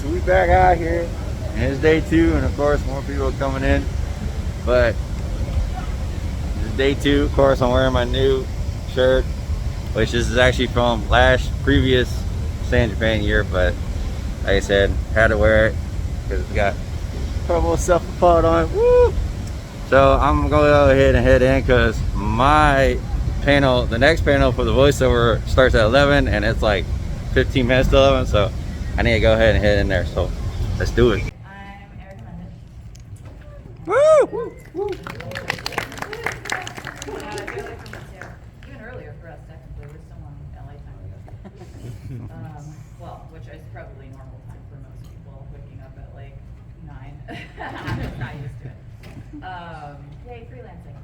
so we back out here, and it's day 2, and of course more people are coming in. But it's day 2. Of course, I'm wearing my new shirt, which this is actually from previous Stay in Japan year. But like I said, had to wear it because it's got purple self-apart on it. Woo! So I'm gonna go ahead and head in because my panel, the next panel for the voiceover, starts at 11, and it's like 15 minutes to 11. So I need to go ahead and head in there. So let's do it. I'm Erica Mendez. Woo! Woo! Woo! Even earlier for us, technically, we're still on LA time. Well, which is probably normal time for most people, waking up at like 9. I'm just not used to it. Yay, freelancing.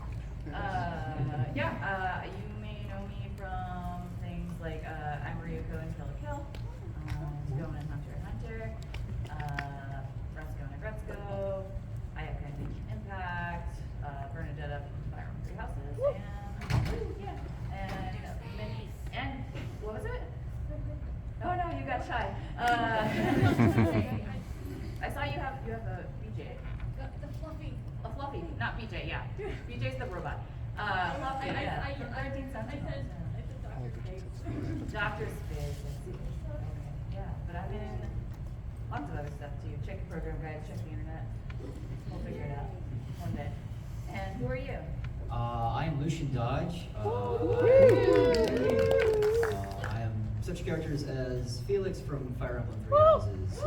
You may know me from things like I'm Ryuko in Kill la Kill, Gon in Hunter x Hunter, Retsuko in Retsuko, Ayaka in Genshin Impact, Bernadetta from Fire Emblem Three Houses, and what was it? Oh no, you got shy. I saw you have a BJ. The fluffy. A fluffy, not BJ, yeah. BJ's the robot. I said Dr. Space. Yeah, but I'm in lots of other stuff too. Check the program guides, check the internet. We'll figure it out one day. And who are you? I am Lucian Dodge. I am such characters as Felix from Fire Emblem Three Houses,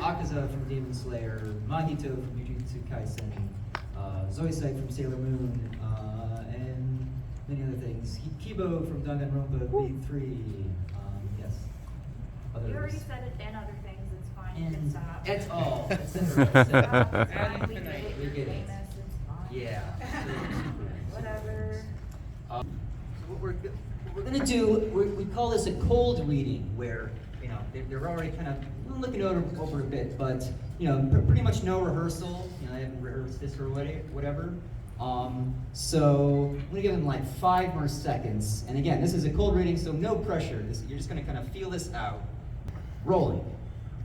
Akaza from Demon Slayer, Mahito from Jujutsu Kaisen, Zoisite from Sailor Moon, and many other things. Kibo from Danganronpa V3. Yes. Others. You already said it and other things. It's fine. You can And stop. that's all. We get it. Yeah. Whatever. So what we're gonna do, we call this a cold reading, where they're already kind of looking over a bit, but pretty much no rehearsal. I haven't rehearsed this or whatever. So I'm gonna give them like 5 more seconds. And again, this is a cold reading, so no pressure. You're just gonna kind of feel this out. Rolling.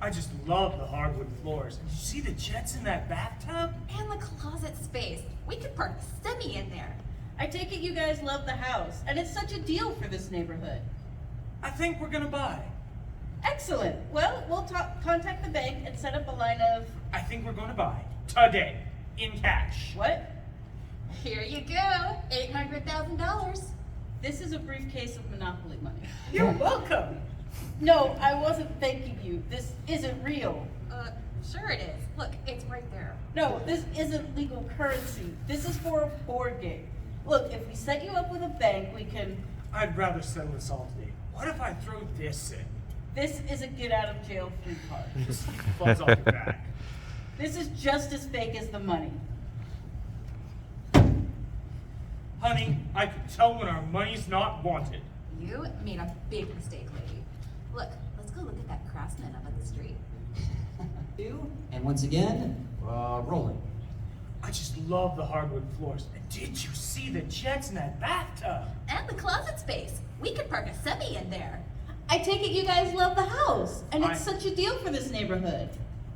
I just love the hardwood floors. Did you see the jets in that bathtub? and the closet space. We could park the semi in there. I take it you guys love the house, and it's such a deal for this neighborhood. I think we're gonna buy. Excellent. Well, we'll contact the bank and set up a line of... I think we're gonna buy. Today. In cash. What? Here you go, $800,000. This is a briefcase of Monopoly money. You're welcome. No, I wasn't thanking you. This isn't real. Sure it is. Look, it's right there. No, this isn't legal currency. This is for a board game. Look, if we set you up with a bank, we can... I'd rather settle this all today. What if I throw this in? This is a get-out-of-jail-free card. Just fuzz off your back. This is just as fake as the money. Honey, I can tell when our money's not wanted. You made a big mistake, lady. Look, let's go look at that craftsman up at the street. And once again, rolling. I just love the hardwood floors. And did you see the jets in that bathtub? And the closet space. We could park a semi in there. I take it you guys love the house, and it's I- such a deal for this neighborhood.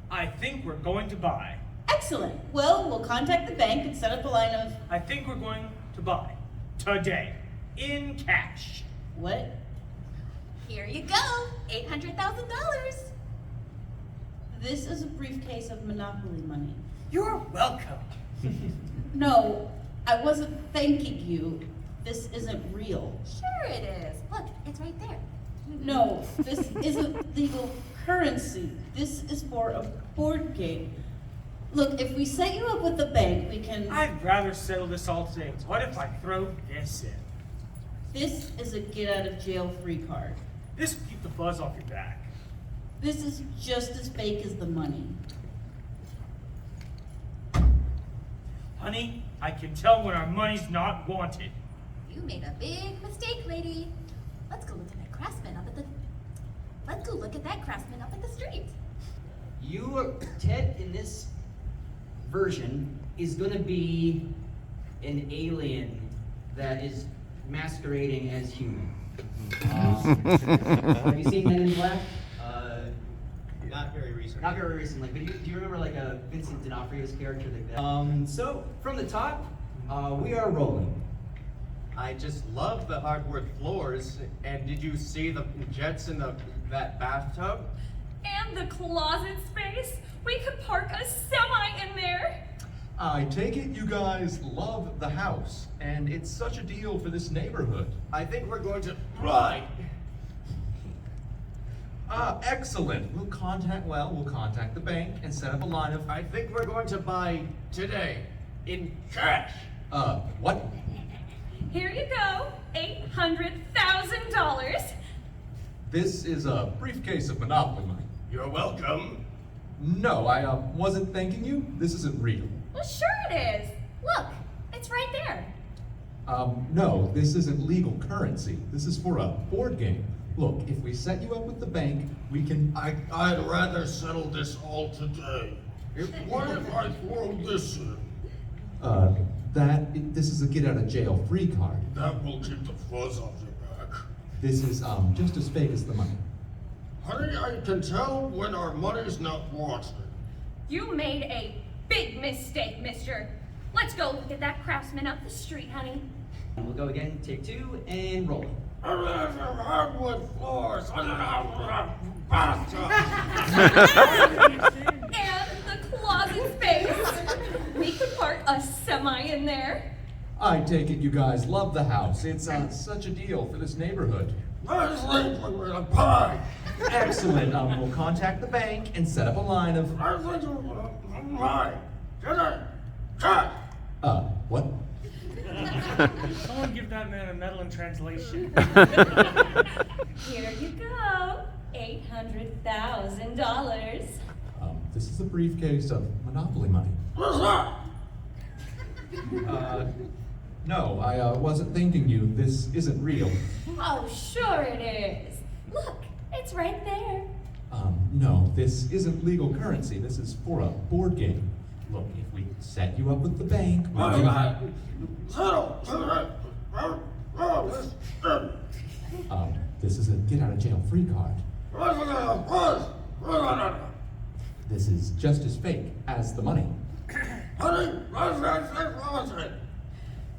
I think we're going to buy. Excellent. Well, we'll contact the bank and set up a line of... I think we're going to buy. Today. In cash. What? Here you go, $800,000. This is a briefcase of Monopoly money. You're welcome. No, I wasn't thanking you. This isn't real. Sure it is. Look, it's right there. No, this isn't legal currency. This is for a board game. Look, if we set you up with the bank, we can... I'd rather settle this all today. What if I throw this in? This is a get-out-of-jail-free card. This will keep the buzz off your back. This is just as fake as the money. Honey, I can tell when our money's not wanted. You made a big mistake, lady. Let's go look at that craftsman up at the... Let's go look at that craftsman up at the street. Ted in this version is going to be an alien that is masquerading as human. Have you seen Men in Black? not very recently. Not very recently, but do you remember like a Vincent D'Onofrio's character? So from the top, we are rolling. I just love the hardwood floors. And did you see the jets in that bathtub? And the closet space? We could park a semi in there. I take it you guys love the house, and it's such a deal for this neighborhood. I think we're going to ride. Excellent. We'll contact the bank and set up a line of. I think we're going to buy today in cash. What? Here you go, $800,000. This is a briefcase of Monopoly money. You're welcome. No, I wasn't thanking you. This isn't real. Well, sure it is. Look, it's right there. No, this isn't legal currency. This is for a board game. Look, if we set you up with the bank, we can. I'd rather settle this all today. What if I throw this in? This is a get out of jail free card. That will keep the fuzz off your back. This is just as fake as the money. Honey, I can tell when our money's not wanted. You made a big mistake, mister. Let's go look at that craftsman up the street, honey. We'll go again, take 2, and roll. Hardwood floors. Bathtub. And the closet space. We could park a semi in there. I take it you guys love the house. It's such a deal for this neighborhood. Pie. Excellent. We'll contact the bank and set up a line of. What? Someone give that man a medal in translation. Here you go, $800,000. This is a briefcase of Monopoly money. No, I wasn't thanking you. This isn't real. Oh, sure it is. Look, it's right there. No, this isn't legal currency. This is for a board game. Look, if we set you up with the bank, this is a get out of jail free card. This is just as fake as the money.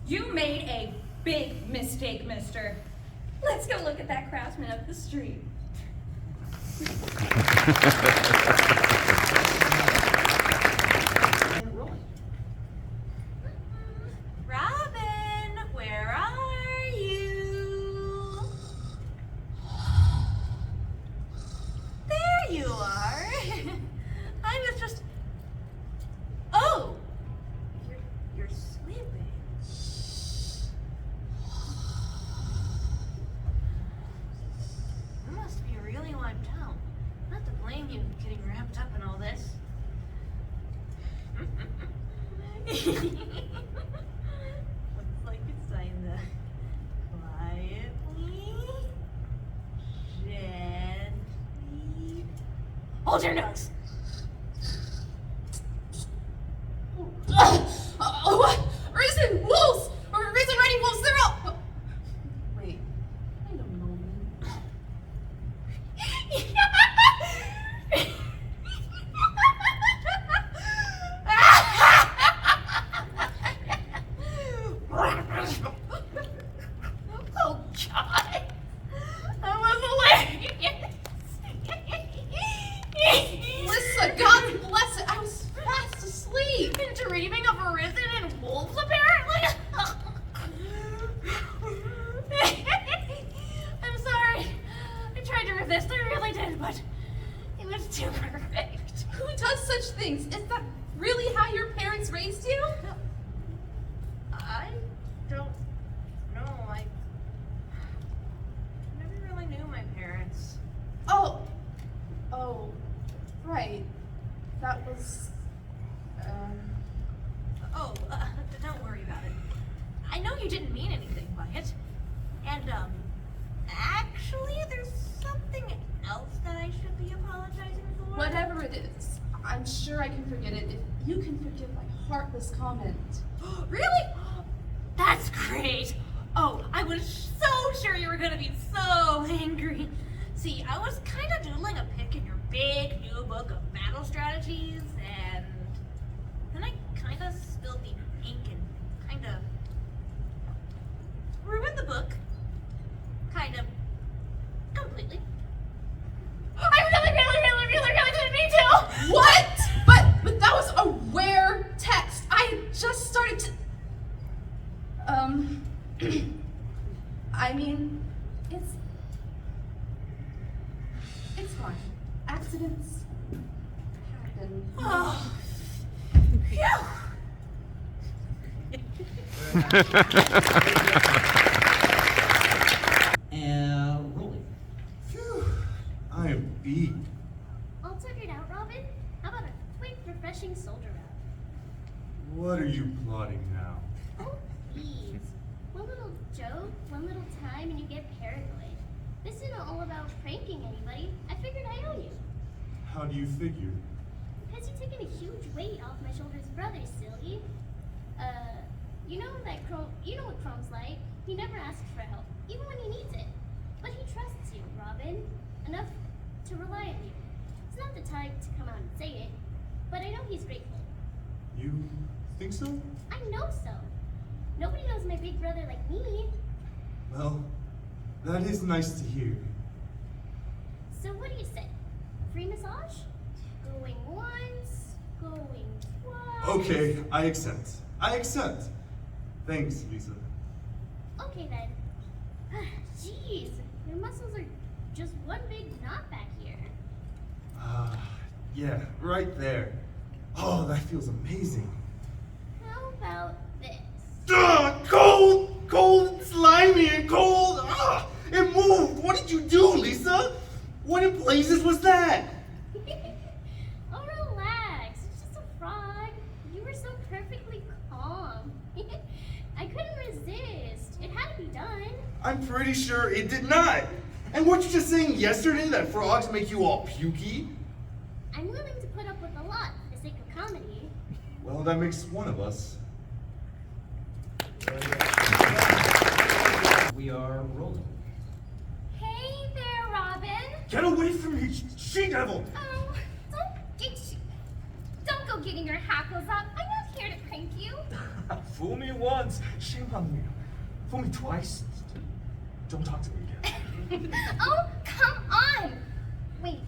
You made a big mistake, mister. Let's go look at that craftsman up the street. Robin, where are you? There you are. I was just. Oh, you're sleeping. You must be really wiped out. Not to blame you getting wrapped up in all this. Looks like it's time to quietly, gently. Hold your nose. What? Risen wolves! Risen riding wolves, they're all. Wait, wait a moment. Oh, God. That was hilarious. Lisa, God bless it. I was fast asleep. And dreaming of a risen and wolves, apparently. I'm sorry. I tried to resist, I really did, but it was too perfect. Who does such things? Is that really how your parents raised you? I don't know. I never really knew my parents. Oh, right. That was, Don't worry about it. I know you didn't mean anything by it. And, actually, there's something else that I should be apologizing for. whatever it is. I'm sure I can forget it if you can forgive my heartless comment. Really? That's great. Oh, I was so sure you were gonna be so angry. See, I was kind of doodling a pic in your big new book of battle strategies, and then I kind of spilled the ink and kind of ruined the book. Kind of completely. I really didn't mean to! What? But that was a rare text. I just started to. I mean, it's fine. Accidents happen. Oh. Phew. And rolling. Phew, I am beat. All tuckered out, Robin? How about a quick, refreshing soldier round? What are you plotting now? Oh, please. One little joke, one little time, and you get paranoid. This isn't all about pranking anybody. I figured I owe you. How do you figure? Because you've taken a huge weight off my shoulders, brother, silly. You know what Chrome's like. He never asks for help, even when he needs it. But he trusts you, Robin, enough to rely on you. He's not the type to come out and say it, but I know he's grateful. You think so? I know so. Nobody knows my big brother like me. Well, that is nice to hear. So what do you say? Free massage? Going once, going twice. Okay, I accept. Thanks, Lisa. Okay then. Jeez, your muscles are just one big knot back here. Yeah, right there. Oh, that feels amazing. How about this? Cold, slimy and cold. It moved. What did you do, Lisa? What in blazes was that? Oh, relax. It's just a frog. You were so perfectly calm. I couldn't resist. It had to be done. I'm pretty sure it did not. And weren't you just saying yesterday that frogs make you all pukey? I'm willing to put up with a lot for the sake of comedy. Well, that makes one of us. We are rolling. Hey there, Robin. Get away from me, she-devil! Oh, don't go getting your hackles up. I'm not here to prank you. Fool me once, shame on me. Fool me twice. Don't talk to me again. Oh, come on. Wait,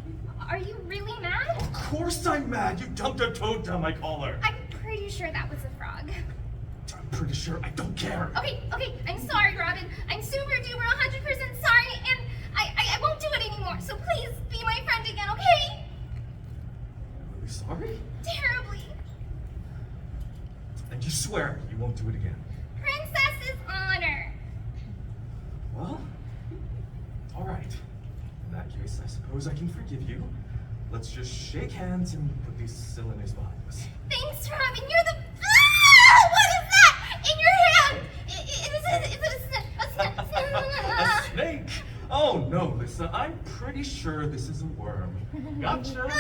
are you really mad? Of course I'm mad. You dumped a toad down my collar. I'm pretty sure that was a frog. I'm pretty sure I don't care. Okay, I'm sorry, Robin. I'm super duper 100% sorry, and I won't do it anymore. So please be my friend again, okay? Really sorry? Terribly. And you swear you won't do it again. Princess's honor. Well, all right. In that case, I suppose I can forgive you. Let's just shake hands and put these silliness behind us. Thanks, Robin. You're the. Ah! What is that in your hand? A snake? Oh no, Lisa. I'm pretty sure this is a worm. Gotcha. I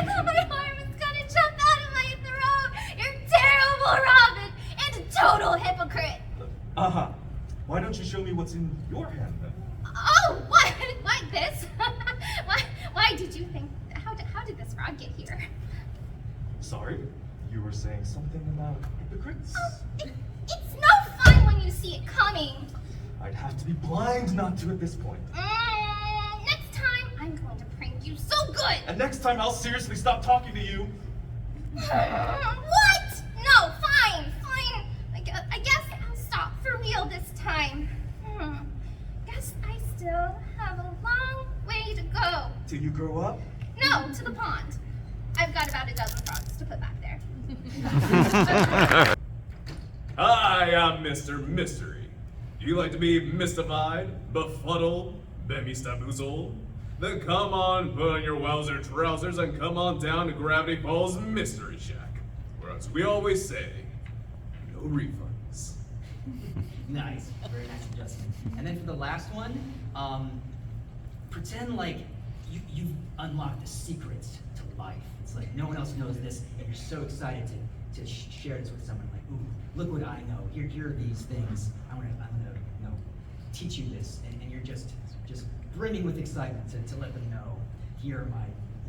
thought my arm was gonna jump out of my throat. You're terrible, Robin, and a total hypocrite. Why don't you show me what's in your hand then? Oh, what? Like this? Why did you think? How did this frog get here? Sorry, you were saying something about hypocrites? It's no fun when you see it coming. I'd have to be blind not to at this point. Next time, I'm going to prank you so good. And next time, I'll seriously stop talking to you. What? No, fine. I guess I'll stop for real this time. Guess I still have a long way to go. Till you grow up? No, to the pond. I've got about a dozen frogs to put back there. Hi, I'm Mr. Mystery. Do you like to be mystified, befuddled, bemistaboozled? Then come on, put on your wowzer trousers and come on down to Gravity Falls Mystery Shack. Where as we always say, no refunds. Nice, very nice adjustment. And then for the last one, pretend like you've unlocked the secrets to life. It's like no one else knows this, and you're so excited to share this with someone. Like, ooh, look what I know. Here are these things. I'm gonna teach you this, and you're just brimming with excitement to let them know. here are my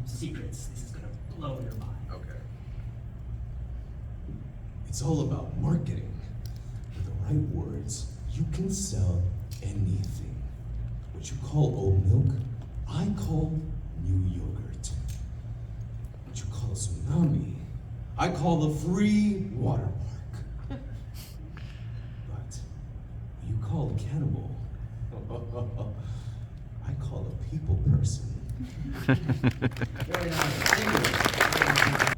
secrets. This is gonna blow your mind. Okay. It's all about marketing. With the right words, you can sell anything. What you call old milk, I call new yogurt. What you call a tsunami, I call the free water park. But what you call a cannibal, I call a people person. Very nice. Thank you.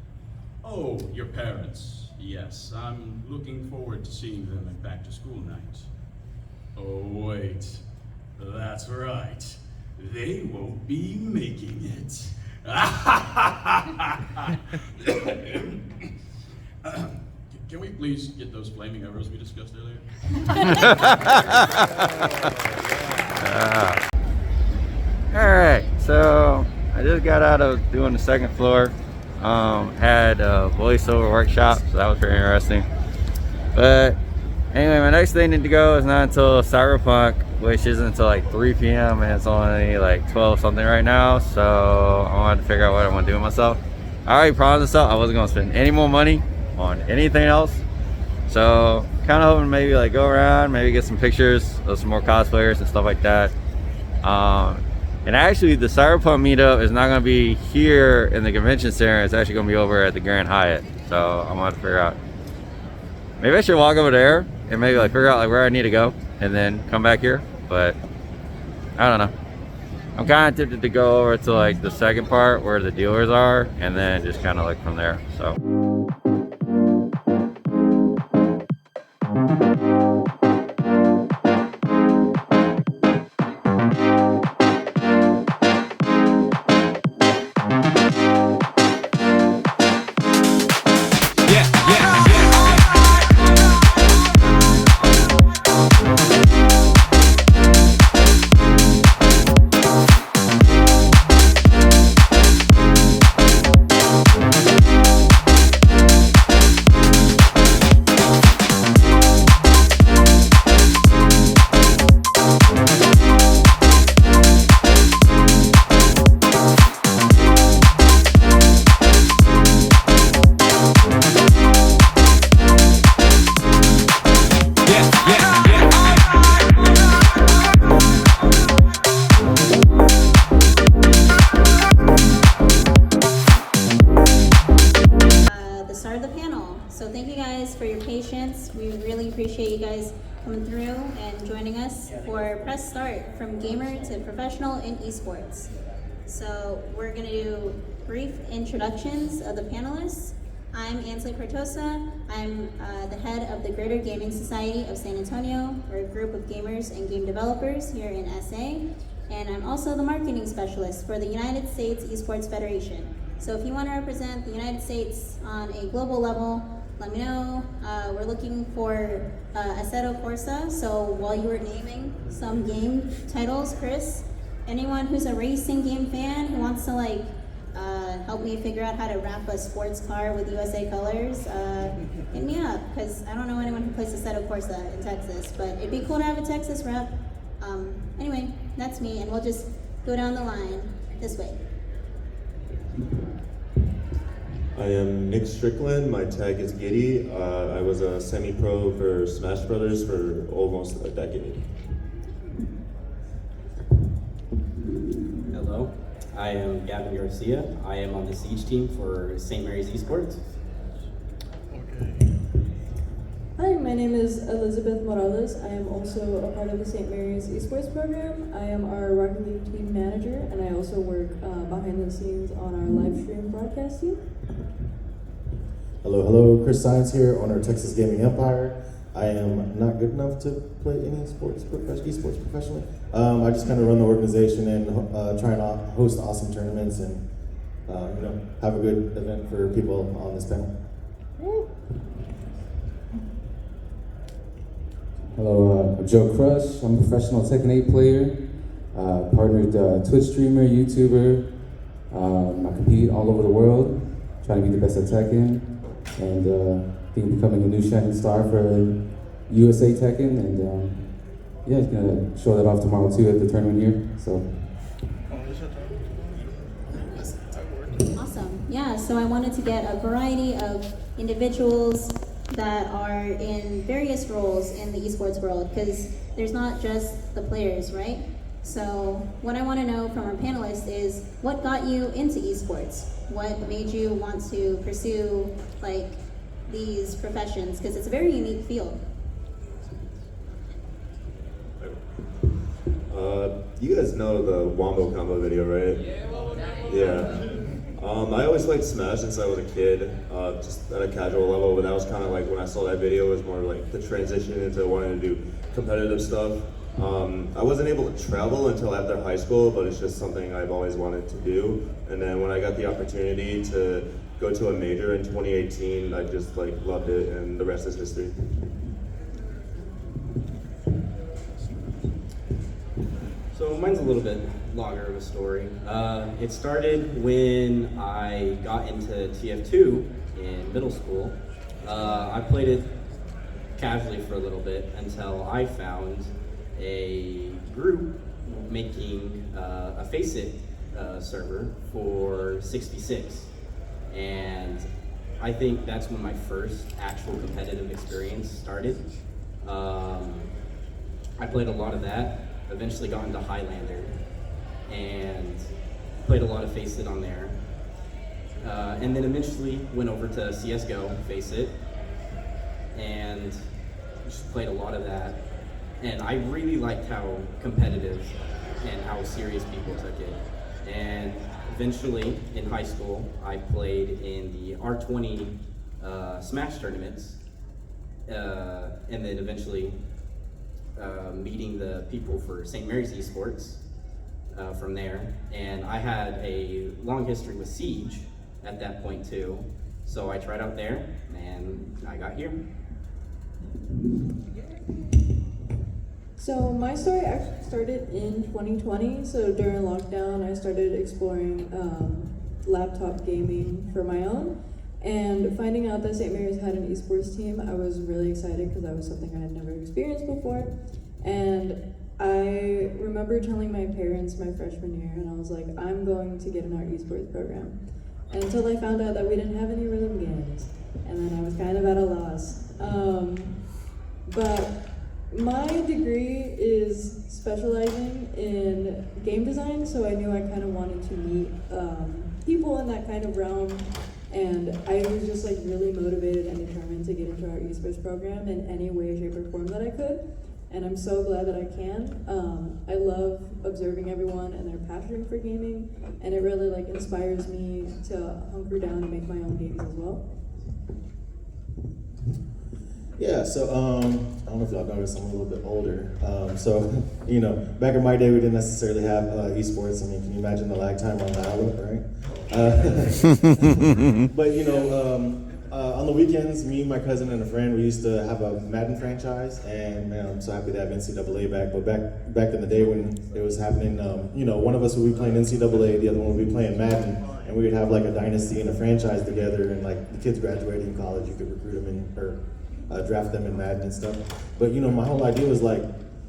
Oh, your parents. Yes, I'm looking forward to seeing them at back to school night. Oh, wait. That's right. They won't be making it. Can we please get those flaming arrows we discussed earlier? Alright, so I just got out of doing the second floor. Had a voiceover workshop, so that was pretty interesting. But anyway, my next thing to go is not until Cyberpunk, which isn't until like 3 p.m. and it's only like 12 something right now. So I wanted to figure out what I want to do with myself. I already promised myself I wasn't going to spend any more money on anything else. So kind of hoping maybe like go around, maybe get some pictures of some more cosplayers and stuff like that. And actually the Cyberpunk meetup is not going to be here in the convention center. It's actually going to be over at the Grand Hyatt. So I'm going to figure out, maybe I should walk over there and maybe like figure out like where I need to go and then come back here. But I don't know. I'm kind of tempted to go over to like the second part where the dealers are and then just kind of like from there. So. So thank you guys for your patience. We really appreciate you guys coming through and joining us for Press Start, from gamer to professional in esports. So we're gonna do brief introductions of the panelists. I'm Ansley Pertosa. I'm the head of the Greater Gaming Society of San Antonio. We're a group of gamers and game developers here in SA. And I'm also the marketing specialist for the United States Esports Federation. So if you want to represent the United States on a global level, let me know. We're looking for Assetto Corsa. So while you were naming some game titles, Chris, anyone who's a racing game fan who wants to like help me figure out how to wrap a sports car with USA colors, hit me up, because I don't know anyone who plays Assetto Corsa in Texas, but it'd be cool to have a Texas rep. Anyway, that's me, and we'll just go down the line this way. I am Nick Strickland. My tag is Giddy. I was a semi-pro for Smash Brothers for almost a decade. Hello, I am Gavin Garcia. I am on the Siege team for St. Mary's Esports. Hi, my name is Elizabeth Morales. I am also a part of the St. Mary's Esports program. I am our Rocket League team manager, and I also work behind the scenes on our live stream broadcast team. Hello, Chris Science here, owner of Texas Gaming Empire. I am not good enough to play any esports professionally. I just kind of run the organization and try and host awesome tournaments and have a good event for people on this panel. Hello, I'm Joe Crush. I'm a professional Tekken 8 player, partnered Twitch streamer, YouTuber. I compete all over the world, trying to be the best at Tekken, and I think I'm becoming a new shining star for USA Tekken, and yeah, he's gonna show that off tomorrow too at the tournament here. So. Yeah, so I wanted to get a variety of individuals that are in various roles in the esports world, because there's not just the players, right? So what I want to know from our panelists is what got you into esports? What made you want to pursue like these professions? Because it's a very unique field. You guys know the Wombo Combo video, right? Yeah. I always played Smash since I was a kid, just at a casual level, but that was kind of like when I saw that video, it was more like the transition into wanting to do competitive stuff. I wasn't able to travel until after high school, but it's just something I've always wanted to do. And then when I got the opportunity to go to a major in 2018, I just like loved it, and the rest is history. So mine's a little bit longer of a story. It started when I got into TF2 in middle school. I played it casually for a little bit until I found a group making a Faceit server for 66. And I think that's when my first actual competitive experience started. I played a lot of that. Eventually got into Highlander and played a lot of Faceit on there. And then eventually went over to CSGO, Faceit, and just played a lot of that. And I really liked how competitive and how serious people took it. And eventually in high school, I played in the R20 Smash tournaments, and then eventually meeting the people for St. Mary's Esports from there. And I had a long history with Siege at that point too. So I tried out there and I got here. So my story actually started in 2020. So during lockdown, I started exploring laptop gaming for my own. And finding out that St. Mary's had an esports team, I was really excited because that was something I had never experienced before. And I remember telling my parents my freshman year, and I was like, I'm going to get in our esports program. And until I found out that we didn't have any rhythm games, and then I was kind of at a loss. But my degree is specializing in game design, so I knew I kind of wanted to meet people in that kind of realm. And I was just like really motivated and determined to get into our esports program in any way, shape, or form that I could. And I'm so glad that I can. I love observing everyone and their passion for gaming, and it really like inspires me to hunker down and make my own games as well. Yeah, so I don't know if y'all noticed, I'm a little bit older. So, you know, back in my day, we didn't necessarily have esports. I mean, can you imagine the lag time on dial-up, right? But, you know, on the weekends, me, my cousin, and a friend, we used to have a Madden franchise, and man, I'm so happy to have NCAA back. But back in the day when it was happening, you know, one of us would be playing NCAA, the other one would be playing Madden, and we would have like a dynasty and a franchise together, and like the kids graduating college, you could recruit them in, or draft them in Madden and stuff. But you know, my whole idea was like,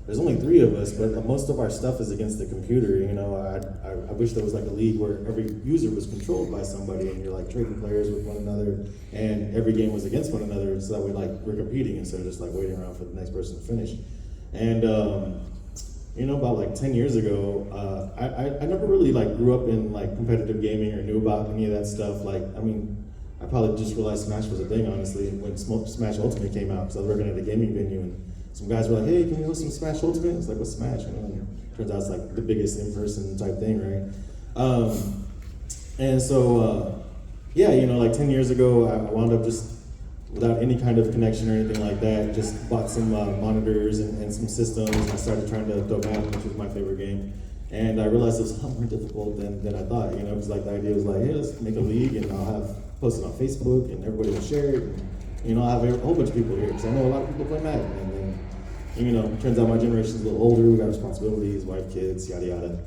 there's only 3 of us, but most of our stuff is against the computer. You know, I wish there was like a league where every user was controlled by somebody, and you're like trading players with one another, and every game was against one another, so that we're competing instead of just like waiting around for the next person to finish. And you know, about like 10 years ago, I never really like grew up in like competitive gaming or knew about any of that stuff. Like, I mean, I probably just realized Smash was a thing, honestly, when Smash Ultimate came out, because I was working at a gaming venue, and some guys were like, hey, can we host some Smash Ultimate? It's like, what's Smash? You know, and turns out it's like the biggest in-person type thing, right? And so, yeah, you know, like 10 years ago, I wound up just, without any kind of connection or anything like that, just bought some monitors and some systems, and I started trying to throw Madden, which was my favorite game. And I realized it was a lot more difficult than I thought, you know, because like the idea was like, hey, let's make a league, and I'll post it on Facebook, and everybody will share it, and, you know, I'll have a whole bunch of people here, because I know a lot of people play Madden, and then, you know, it turns out my generation's a little older, we got responsibilities, wife, kids, yada yada.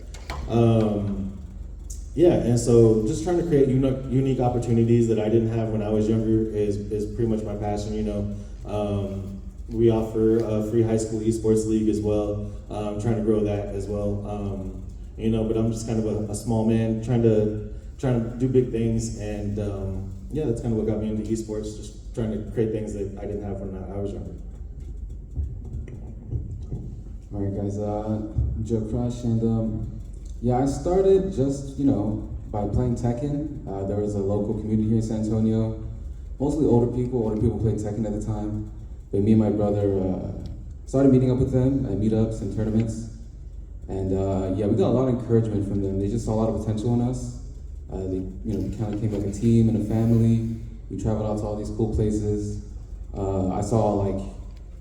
Yeah, and so just trying to create unique opportunities that I didn't have when I was younger is pretty much my passion, you know. We offer a free high school esports league as well. I'm trying to grow that as well. You know, but I'm just kind of a small man trying trying to do big things, and yeah, that's kind of what got me into esports, just trying to create things that I didn't have when I was younger. All right, guys, Joe Crush, and yeah, I started just, by playing Tekken. There was a local community here in San Antonio, mostly older people played Tekken at the time, but me and my brother started meeting up with them at meetups and tournaments, and yeah, we got a lot of encouragement from them. They just saw a lot of potential in us. They, we kind of came like a team and a family. We traveled out to all these cool places. I saw like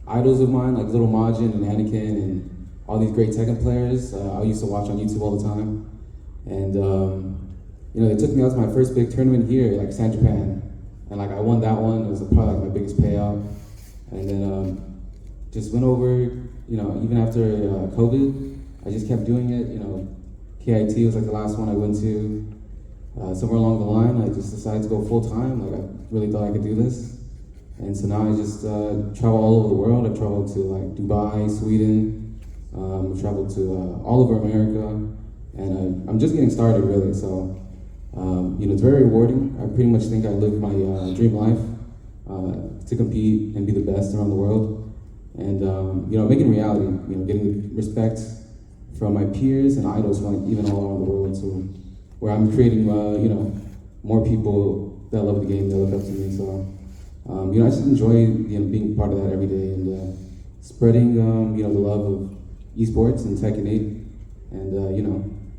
idols of mine, like Little Majin and Anakin and all these great Tekken players. I used to watch on YouTube all the time. And they took me out to my first big tournament here, like San Japan. And like I won that one. It was probably like my biggest payout. And then just went over, even after COVID, I just kept doing it. KIT was like the last one I went to. Somewhere along the line, I just decided to go full time. Like I really thought I could do this. And so now I just travel all over the world. I've traveled to like Dubai, Sweden. I've traveled to all over America. And I'm just getting started really. So, it's very rewarding. I pretty much think I live my dream life to compete and be the best around the world. And, making reality, getting the respect from my peers and idols from like, even all around the world. So where I'm creating, more people that love the game, that look up to me. So, I just enjoy being part of that every day and spreading, the love of esports and Tekken 8. And,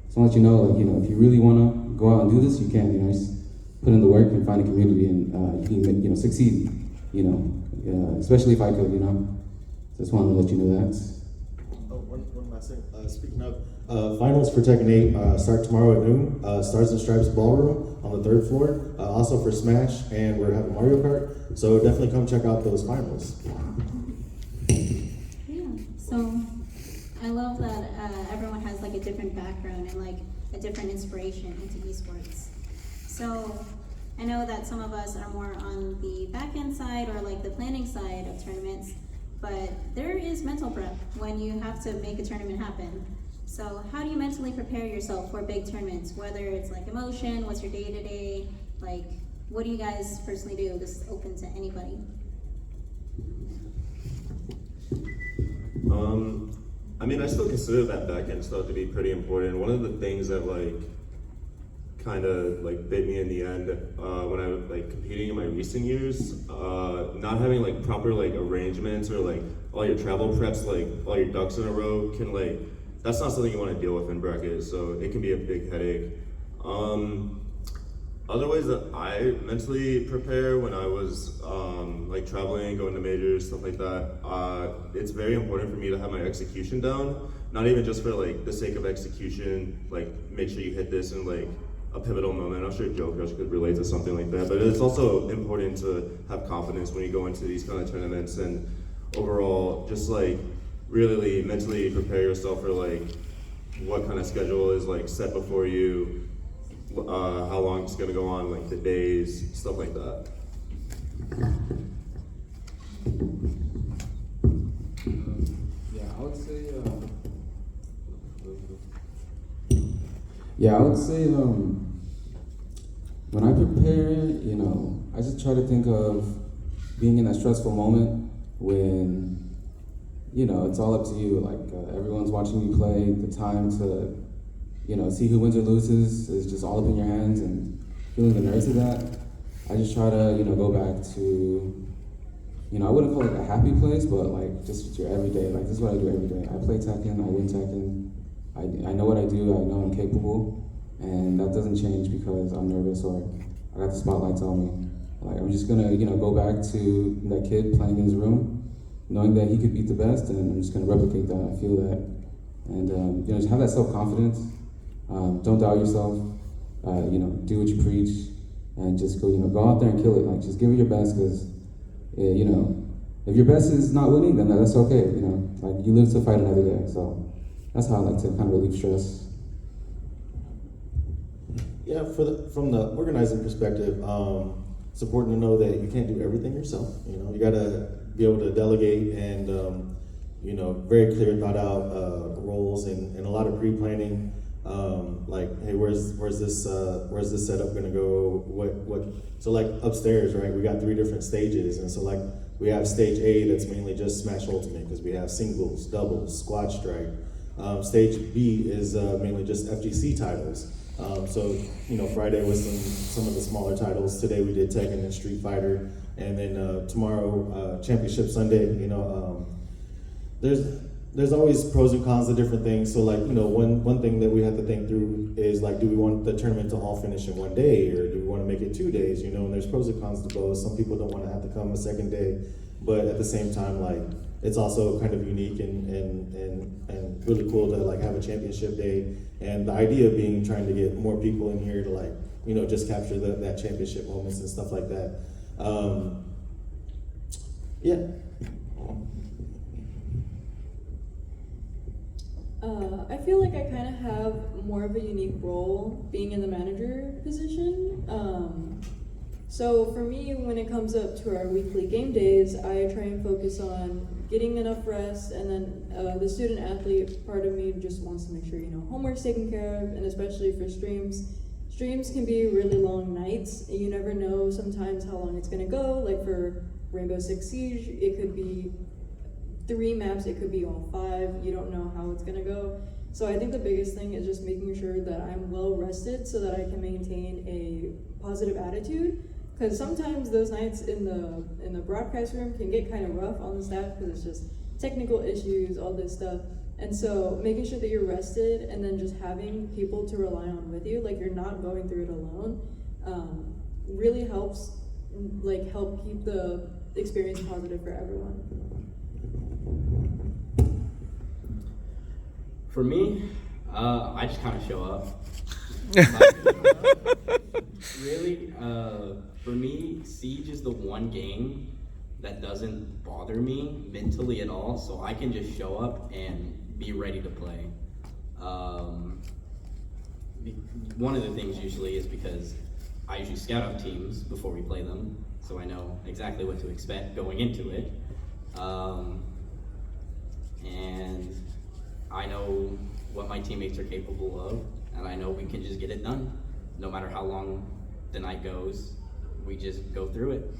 just want to let you know, like, if you really want to go out and do this, you can, just put in the work and find a community and you can, succeed, especially if I could, Just wanted to let you know that. Oh, one last thing. Speaking of, finals for Tekken 8 start tomorrow at noon. Stars and Stripes Ballroom on the 3rd floor. Also for Smash, and we're having Mario Kart. So definitely come check out those finals. Yeah. So I love that everyone has like a different background and like a different inspiration into esports. So I know that some of us are more on the back end side or like the planning side of tournaments, but there is mental prep when you have to make a tournament happen. So how do you mentally prepare yourself for big tournaments? Whether it's like emotion, what's your day-to-day, like what do you guys personally do? This is open to anybody. I still consider that back end stuff to be pretty important. One of the things that kind of bit me in the end when I was competing in my recent years, not having proper arrangements or all your travel preps, all your ducks in a row can that's not something you want to deal with in brackets, so it can be a big headache. Other ways that I mentally prepare when I was traveling, going to majors, stuff like that, it's very important for me to have my execution down. Not even just for the sake of execution, make sure you hit this in a pivotal moment. I'm sure Joe Crush could relate to something like that, but it's also important to have confidence when you go into these kind of tournaments and overall just really mentally prepare yourself for what kind of schedule is set before you, how long it's gonna go on, the days, stuff like that. I would say, when I prepare, I just try to think of being in that stressful moment when, it's all up to you. Everyone's watching you play. The time to, see who wins or loses is just all up in your hands, and feeling the nerves of that, I just try to, go back to, I wouldn't call it a happy place, but just your everyday. This is what I do every day. I play Tekken, I win Tekken. I know what I do, I know I'm capable, and that doesn't change because I'm nervous or I got the spotlights on me. I'm just gonna, go back to that kid playing in his room, knowing that he could beat the best, and I'm just gonna replicate that. I feel that, and just have that self-confidence. Don't doubt yourself. Do what you preach, and just go out there and kill it. Just give it your best, because if your best is not winning, then that's okay. You live to fight another day. So that's how I like to kind of relieve stress. Yeah, from the organizing perspective, it's important to know that you can't do everything yourself. You gotta be able to delegate and very clear thought out roles and a lot of pre-planning. Like, hey, where's this setup gonna go? So like upstairs, right? We got 3 different stages, and so like we have stage A that's mainly just Smash Ultimate because we have singles, doubles, squad strike. Stage B is mainly just FGC titles. So Friday was some of the smaller titles. Today we did Tekken and Street Fighter, and then tomorrow Championship Sunday. There's always pros and cons to different things. So like, one thing that we have to think through is like, do we want the tournament to all finish in one day, or do we want to make it 2 days? And there's pros and cons to both. Some people don't want to have to come a second day, but at the same time, like, it's also kind of unique and really cool to like have a championship day. And the idea being trying to get more people in here to like, just capture that championship moments and stuff like that. Yeah. I feel like I kind of have more of a unique role being in the manager position. So for me, when it comes up to our weekly game days, I try and focus on getting enough rest, and then the student athlete part of me just wants to make sure, homework's taken care of, and especially for streams. Streams can be really long nights. You never know sometimes how long it's gonna go. Like for Rainbow Six Siege, it could be 3 maps, it could be all 5. You don't know how it's gonna go. So I think the biggest thing is just making sure that I'm well rested so that I can maintain a positive attitude. Because sometimes those nights in the broadcast room can get kind of rough on the staff because it's just technical issues, all this stuff. And so making sure that you're rested and then just having people to rely on with you, like you're not going through it alone, really helps help keep the experience positive for everyone. For me, I just kind of show up. Really, for me, Siege is the one game that doesn't bother me mentally at all, so I can just show up and be ready to play. One of the things usually is because I usually scout out teams before we play them, so I know exactly what to expect going into it. And I know what my teammates are capable of, and I know we can just get it done. No matter how long the night goes, we just go through it.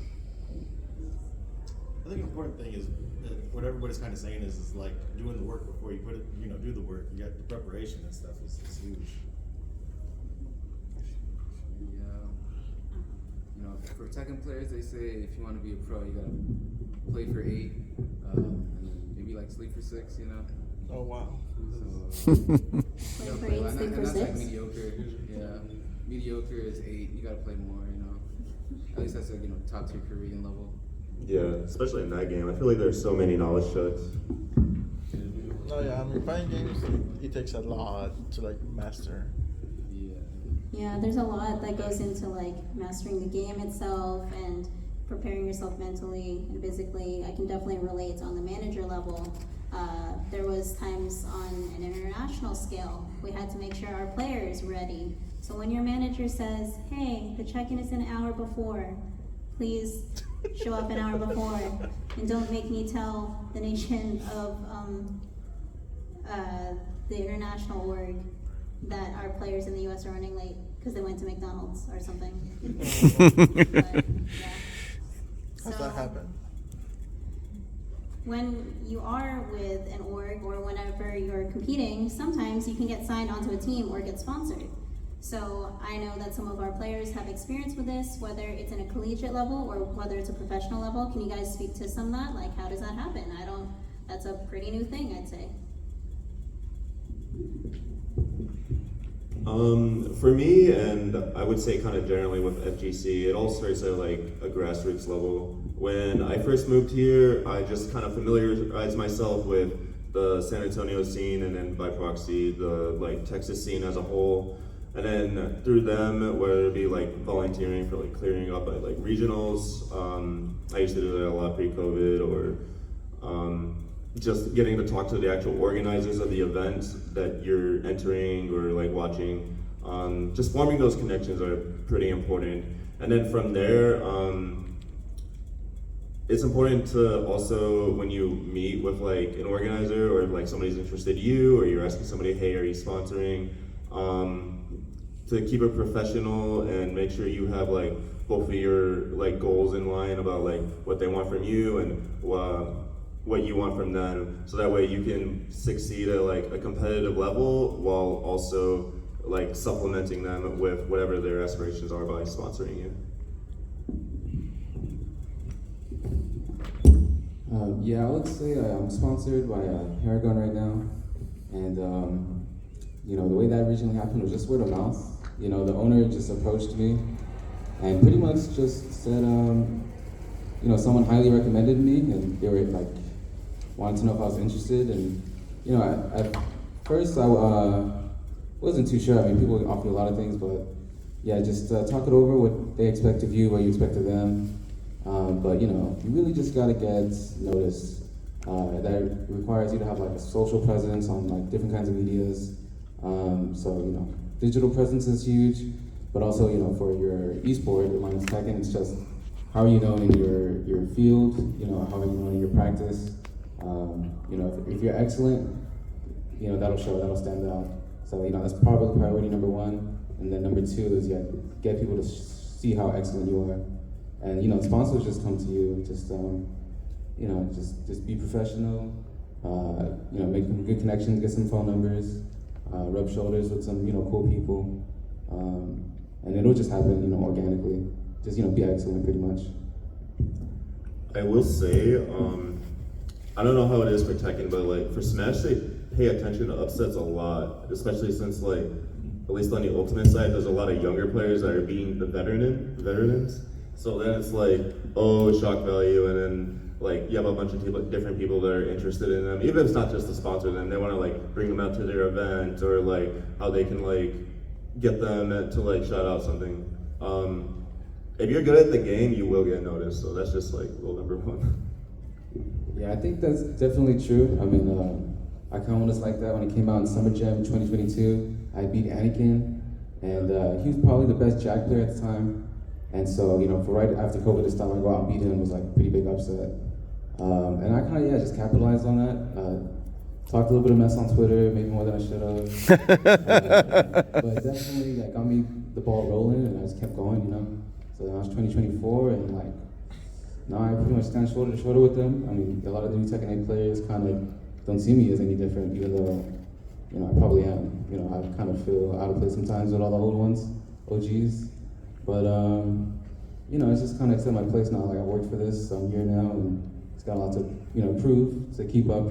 I think the important thing is that what everybody's kind of saying is like doing the work before you put it, do the work. You got the preparation and stuff is huge. For Tekken players, they say if you want to be a pro, you gotta play for 8, and then maybe like sleep for 6. Oh wow. So, Play for 8, sleep for 6. Like mediocre. Yeah, mediocre is 8. You gotta play more. At least that's a top tier Korean level. Yeah, especially in that game. I feel like there's so many knowledge checks. Oh yeah, playing games, it takes a lot to like master. Yeah, there's a lot that goes into like mastering the game itself and preparing yourself mentally and physically. I can definitely relate on the manager level. There was times on an international scale, we had to make sure our players were ready. So when your manager says, hey, the check-in is an hour before, please show up an hour before, and don't make me tell the nation of the international org that our players in the US are running late because they went to McDonald's or something. But, yeah. How's that happen? When you are with an org or whenever you're competing, sometimes you can get signed onto a team or get sponsored. So I know that some of our players have experience with this, whether it's in a collegiate level or whether it's a professional level. Can you guys speak to some of that? Like, how does that happen? That's a pretty new thing, I'd say. For me, and I would say kind of generally with FGC, it all starts at like a grassroots level. When I first moved here, I just kind of familiarized myself with the San Antonio scene, and then by proxy, the like Texas scene as a whole. And then through them, whether it be like volunteering for like clearing up at like regionals, I used to do that a lot pre-COVID, or just getting to talk to the actual organizers of the event that you're entering or like watching. Just forming those connections are pretty important. And then from there, it's important to also, when you meet with like an organizer or like somebody's interested in you, or you're asking somebody, hey, are you sponsoring? to keep it professional and make sure you have like both of your like goals in line about like what they want from you and what you want from them, so that way you can succeed at like a competitive level while also like supplementing them with whatever their aspirations are by sponsoring you. Yeah, I would say I'm sponsored by Paragon right now, and you know, the way that originally happened was just word of mouth. You know, the owner just approached me and pretty much just said, you know, someone highly recommended me, and they were like wanted to know if I was interested. And you know, at first I wasn't too sure. I mean, people offer you a lot of things, but yeah, just talk it over, what they expect of you, what you expect of them. But you know, you really just gotta get noticed. That requires you to have like a social presence on like different kinds of medias. So you know, digital presence is huge, but also you know, for your esport, your Minus Tekken, it's just how are you known in your field. You know, how are you known in your practice. You know, if you're excellent, you know, that'll show, that'll stand out. So you know, that's probably priority number one, and then number two is get people to see how excellent you are. And you know, sponsors just come to you. Just you know, just be professional. You know, make some good connections, get some phone numbers, rub shoulders with some cool people, and it'll just happen organically. Just be excellent, pretty much. I will say, I don't know how it is for Tekken, but like for Smash, they pay attention to upsets a lot, especially since like at least on the Ultimate side, there's a lot of younger players that are beating the veterans. So then it's like, oh, shock value, and then like you have a bunch of different people that are interested in them. Even if it's not just to sponsor them, they want to like bring them out to their event, or like how they can like get them to like shout out something. If you're good at the game, you will get noticed. So that's just like rule number one. Yeah, I think that's definitely true. I mean, Icon was like that when it came out in Summer Jam 2022. I beat Anakin, and he was probably the best Jack player at the time. And so, for right after COVID this time, I go out and beat him was like a pretty big upset. And I kind of, just capitalized on that. Talked a little bit of mess on Twitter, maybe more than I should have. But definitely, got me the ball rolling, and I just kept going, So now it's 2024, and like, now I pretty much stand shoulder to shoulder with them. I mean, a lot of the new Tekken 8 players kind of don't see me as any different, even though, I probably am. I kind of feel out of place sometimes with all the old ones, OGs. But, it's just kind of accept my place now. Like, I worked for this, I'm here now, and it's got a lot to, prove, to keep up,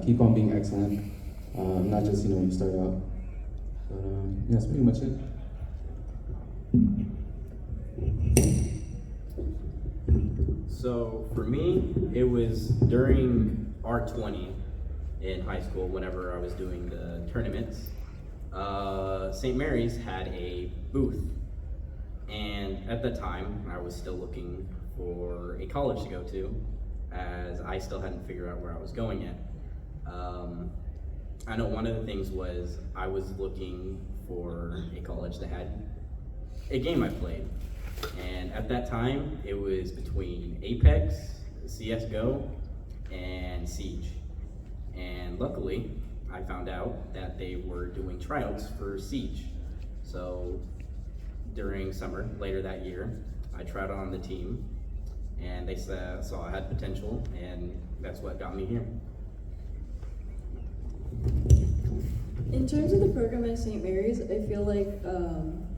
keep on being excellent, not just, when you start out. But, that's pretty much it. So for me, it was during R20 in high school, whenever I was doing the tournaments, St. Mary's had a booth. And at the time, I was still looking for a college to go to, as I still hadn't figured out where I was going yet. I know one of the things was I was looking for a college that had a game I played. And at that time, it was between Apex, CSGO, and Siege. And luckily, I found out that they were doing tryouts for Siege. So during summer, later that year, I tried on the team, and they saw I had potential, and that's what got me here. In terms of the program at St. Mary's, I feel like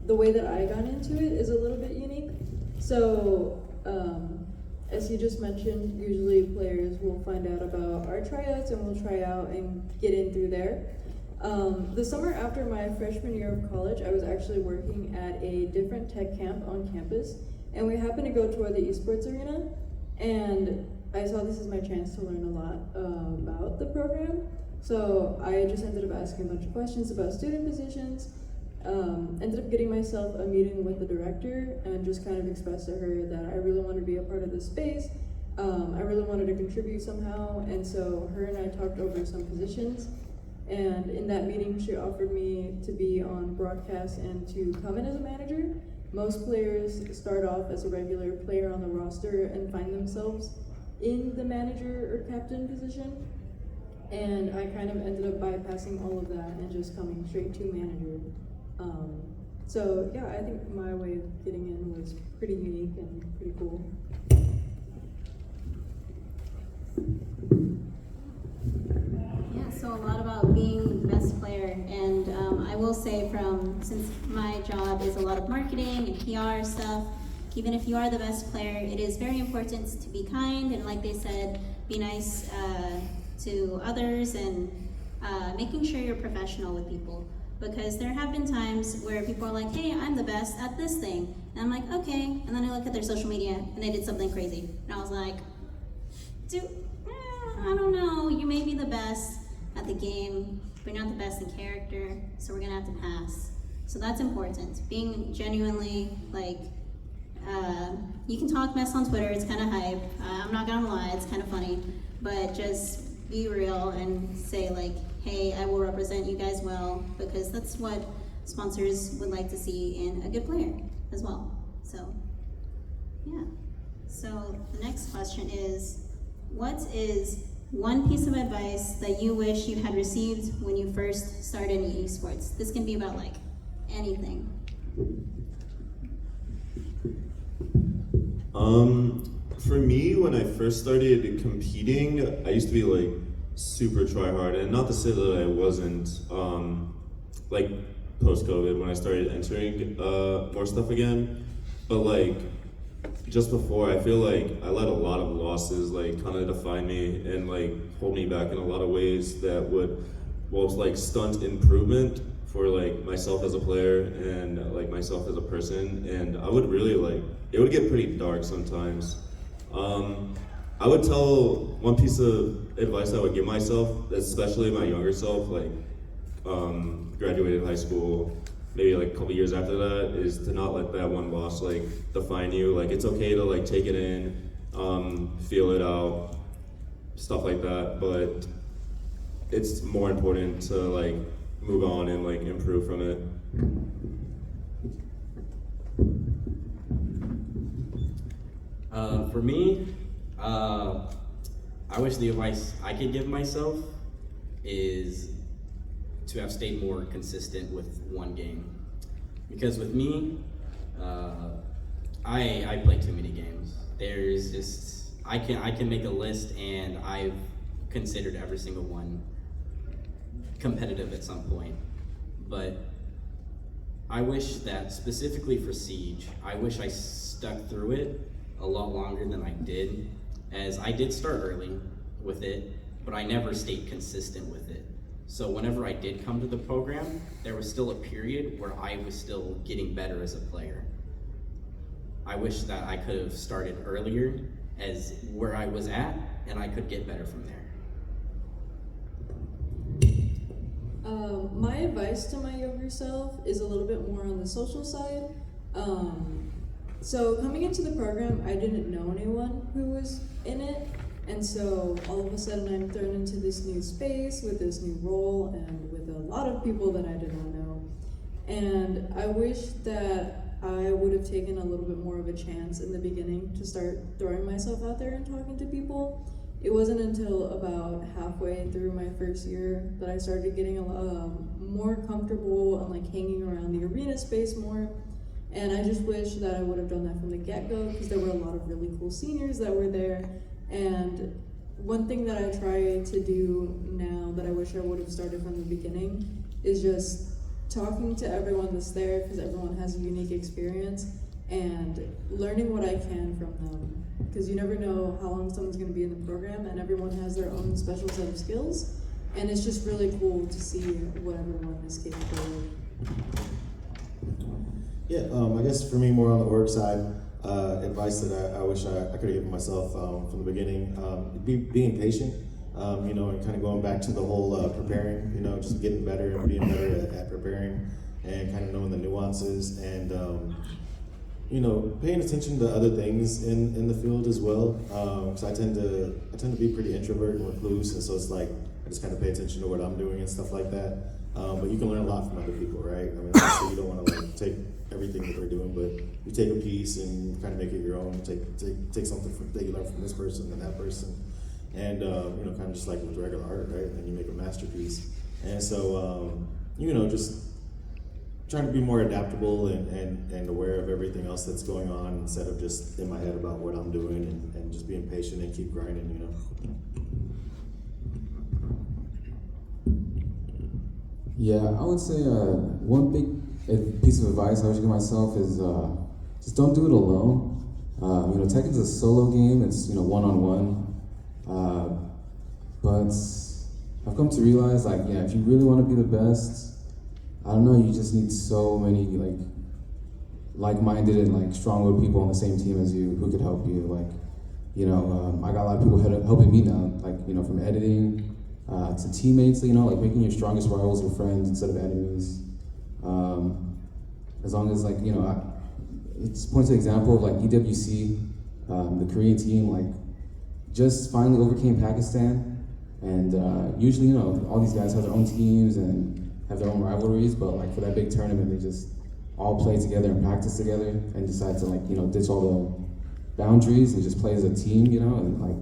the way that I got into it is a little bit unique. So, as you just mentioned, usually players will find out about our tryouts and will try out and get in through there. The summer after my freshman year of college, I was actually working at a different tech camp on campus, and we happened to go tour the esports arena, and I saw this as my chance to learn a lot about the program. So I just ended up asking a bunch of questions about student positions, ended up getting myself a meeting with the director, and just kind of expressed to her that I really wanted to be a part of this space. I really wanted to contribute somehow, and so her and I talked over some positions. And in that meeting, she offered me to be on broadcast and to come in as a manager. Most players start off as a regular player on the roster and find themselves in the manager or captain position. and I kind of ended up bypassing all of that and just coming straight to manager. So yeah, I think my way of getting in was pretty unique and pretty cool. Yeah, so a lot about being best player, and I will say since my job is a lot of marketing and PR stuff, even if you are the best player, it is very important to be kind and, like they said, be nice to others and making sure you're professional with people. Because there have been times where people are like, hey, I'm the best at this thing. And I'm like, okay. And then I look at their social media and they did something crazy. And I was like, dude, I don't know. You may be the best at the game, but you're not the best in character. So we're gonna have to pass. So that's important. Being genuinely you can talk mess on Twitter, it's kind of hype. I'm not gonna lie, it's kind of funny. But just be real and say like, hey, I will represent you guys well, because that's what sponsors would like to see in a good player as well. So, yeah. So the next question is, what is one piece of advice that you wish you had received when you first started in esports? This can be about like anything. For me, when I first started competing, I used to be like super try hard, and not to say that I wasn't, like post-COVID when I started entering more stuff again, but like just before, I feel like I let a lot of losses like kind of define me and like hold me back in a lot of ways that would both like stunt improvement for like myself as a player and like myself as a person, and I would really like, it would get pretty dark sometimes. I would tell one piece of advice I would give myself, especially my younger self, like graduated high school, maybe like a couple years after that, is to not let that one loss like define you. Like it's okay to like take it in, feel it out, stuff like that, but it's more important to like move on and like improve from it. For me, I wish the advice I could give myself is to have stayed more consistent with one game. Because with me, I play too many games. There's just, I can make a list and I've considered every single one competitive at some point. But I wish that specifically for Siege, I wish I stuck through it a lot longer than I did, as I did start early with it, but I never stayed consistent with it. So whenever I did come to the program, there was still a period where I was still getting better as a player. I wish that I could have started earlier as where I was at, and I could get better from there. My advice to my younger self is a little bit more on the social side. So coming into the program, I didn't know anyone who was in it, and so all of a sudden I'm thrown into this new space with this new role and with a lot of people that I did not know. And I wish that I would have taken a little bit more of a chance in the beginning to start throwing myself out there and talking to people. It wasn't until about halfway through my first year that I started getting more comfortable and like hanging around the arena space more. And I just wish that I would have done that from the get-go, because there were a lot of really cool seniors that were there. And one thing that I try to do now that I wish I would have started from the beginning is just talking to everyone that's there, because everyone has a unique experience, and learning what I can from them. Because you never know how long someone's going to be in the program, and everyone has their own special set of skills. And it's just really cool to see what everyone is capable of. Yeah, I guess for me, more on the work side, advice that I wish I could have given myself from the beginning, being patient, you know, and kind of going back to the whole preparing, you know, just getting better and being better at preparing and kind of knowing the nuances and, you know, paying attention to other things in the field as well, because I tend to be pretty introvert and recluse, and so it's like I just kind of pay attention to what I'm doing and stuff like that. But you can learn a lot from other people, right? I mean, obviously you don't want to like take everything that they're doing, but you take a piece and kind of make it your own. Take something that you learn from this person and that person, And you know, kind of just like with regular art, right? And then you make a masterpiece. And so you know, just trying to be more adaptable and aware of everything else that's going on instead of just in my head about what I'm doing and just being patient and keep grinding, you know. Yeah, I would say one big piece of advice I would give myself is just don't do it alone. You know, Tekken's a solo game. It's, you know, one-on-one. But I've come to realize, like, yeah, if you really want to be the best, I don't know, you just need so many like-minded and like stronger people on the same team as you who could help you. Like, you know, I got a lot of people helping me now, like, you know, from editing to teammates, you know, like making your strongest rivals your friends instead of enemies. As long as, like, you know, it's points an example of like EWC, the Korean team, like just finally overcame Pakistan, and usually, you know, all these guys have their own teams and have their own rivalries, but like for that big tournament, they just all play together and practice together and decide to, like, you know, ditch all the boundaries and just play as a team, you know, and like,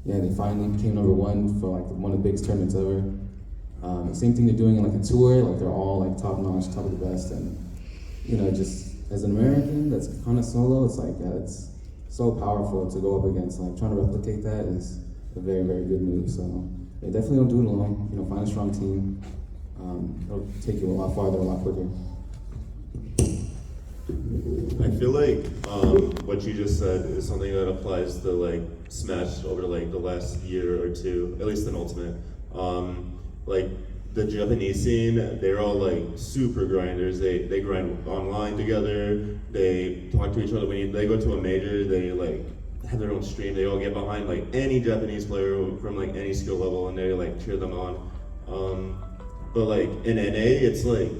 yeah, they finally became #1 for like one of the biggest tournaments ever. Same thing they're doing in like a tour, like they're all like top notch, top of the best, and you know, just as an American that's kind of solo, it's like, yeah, it's so powerful to go up against. Like trying to replicate that is a very, very good move. So yeah, definitely don't do it alone. You know, find a strong team. It'll take you a lot farther, a lot quicker. I feel like what you just said is something that applies to like Smash over like the last year or two, at least in Ultimate. Like the Japanese scene, they're all like super grinders. They grind online together. They talk to each other. When they go to a major, they like have their own stream. They all get behind like any Japanese player from like any skill level, and they like cheer them on. But like in NA, it's like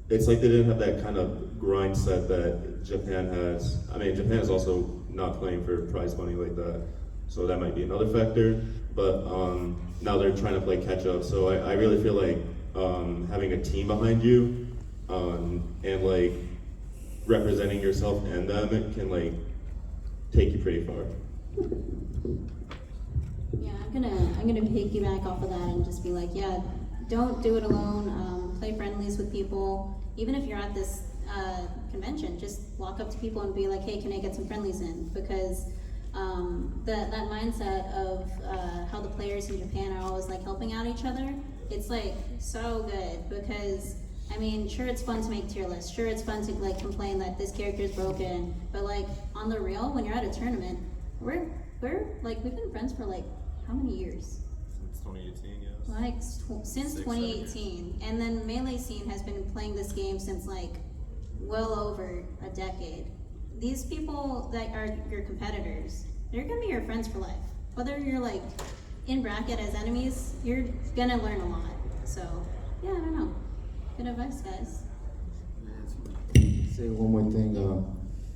they didn't have that kind of grind set that Japan has. I mean, Japan is also not playing for prize money like that, so that might be another factor. But now they're trying to play catch up. So I really feel like having a team behind you and like representing yourself and them, it can like take you pretty far. Yeah, I'm gonna piggyback off of that and just be like, yeah, don't do it alone. Play friendlies with people. Even if you're at this convention, just walk up to people and be like, hey, can I get some friendlies in? Because that mindset of how the players in Japan are always like helping out each other, it's like so good. Because I mean, sure, it's fun to make tier lists. Sure, it's fun to like complain that this character is broken. But like on the real, when you're at a tournament, we're like, we've been friends for like how many years? Since 2018, yes. Like since 2018, and then Melee Scene has been playing this game since like well over a decade. These people that are your competitors, they're gonna be your friends for life. Whether you're like in bracket as enemies, you're gonna learn a lot. So yeah, I don't know. Good advice, guys. Say one more thing.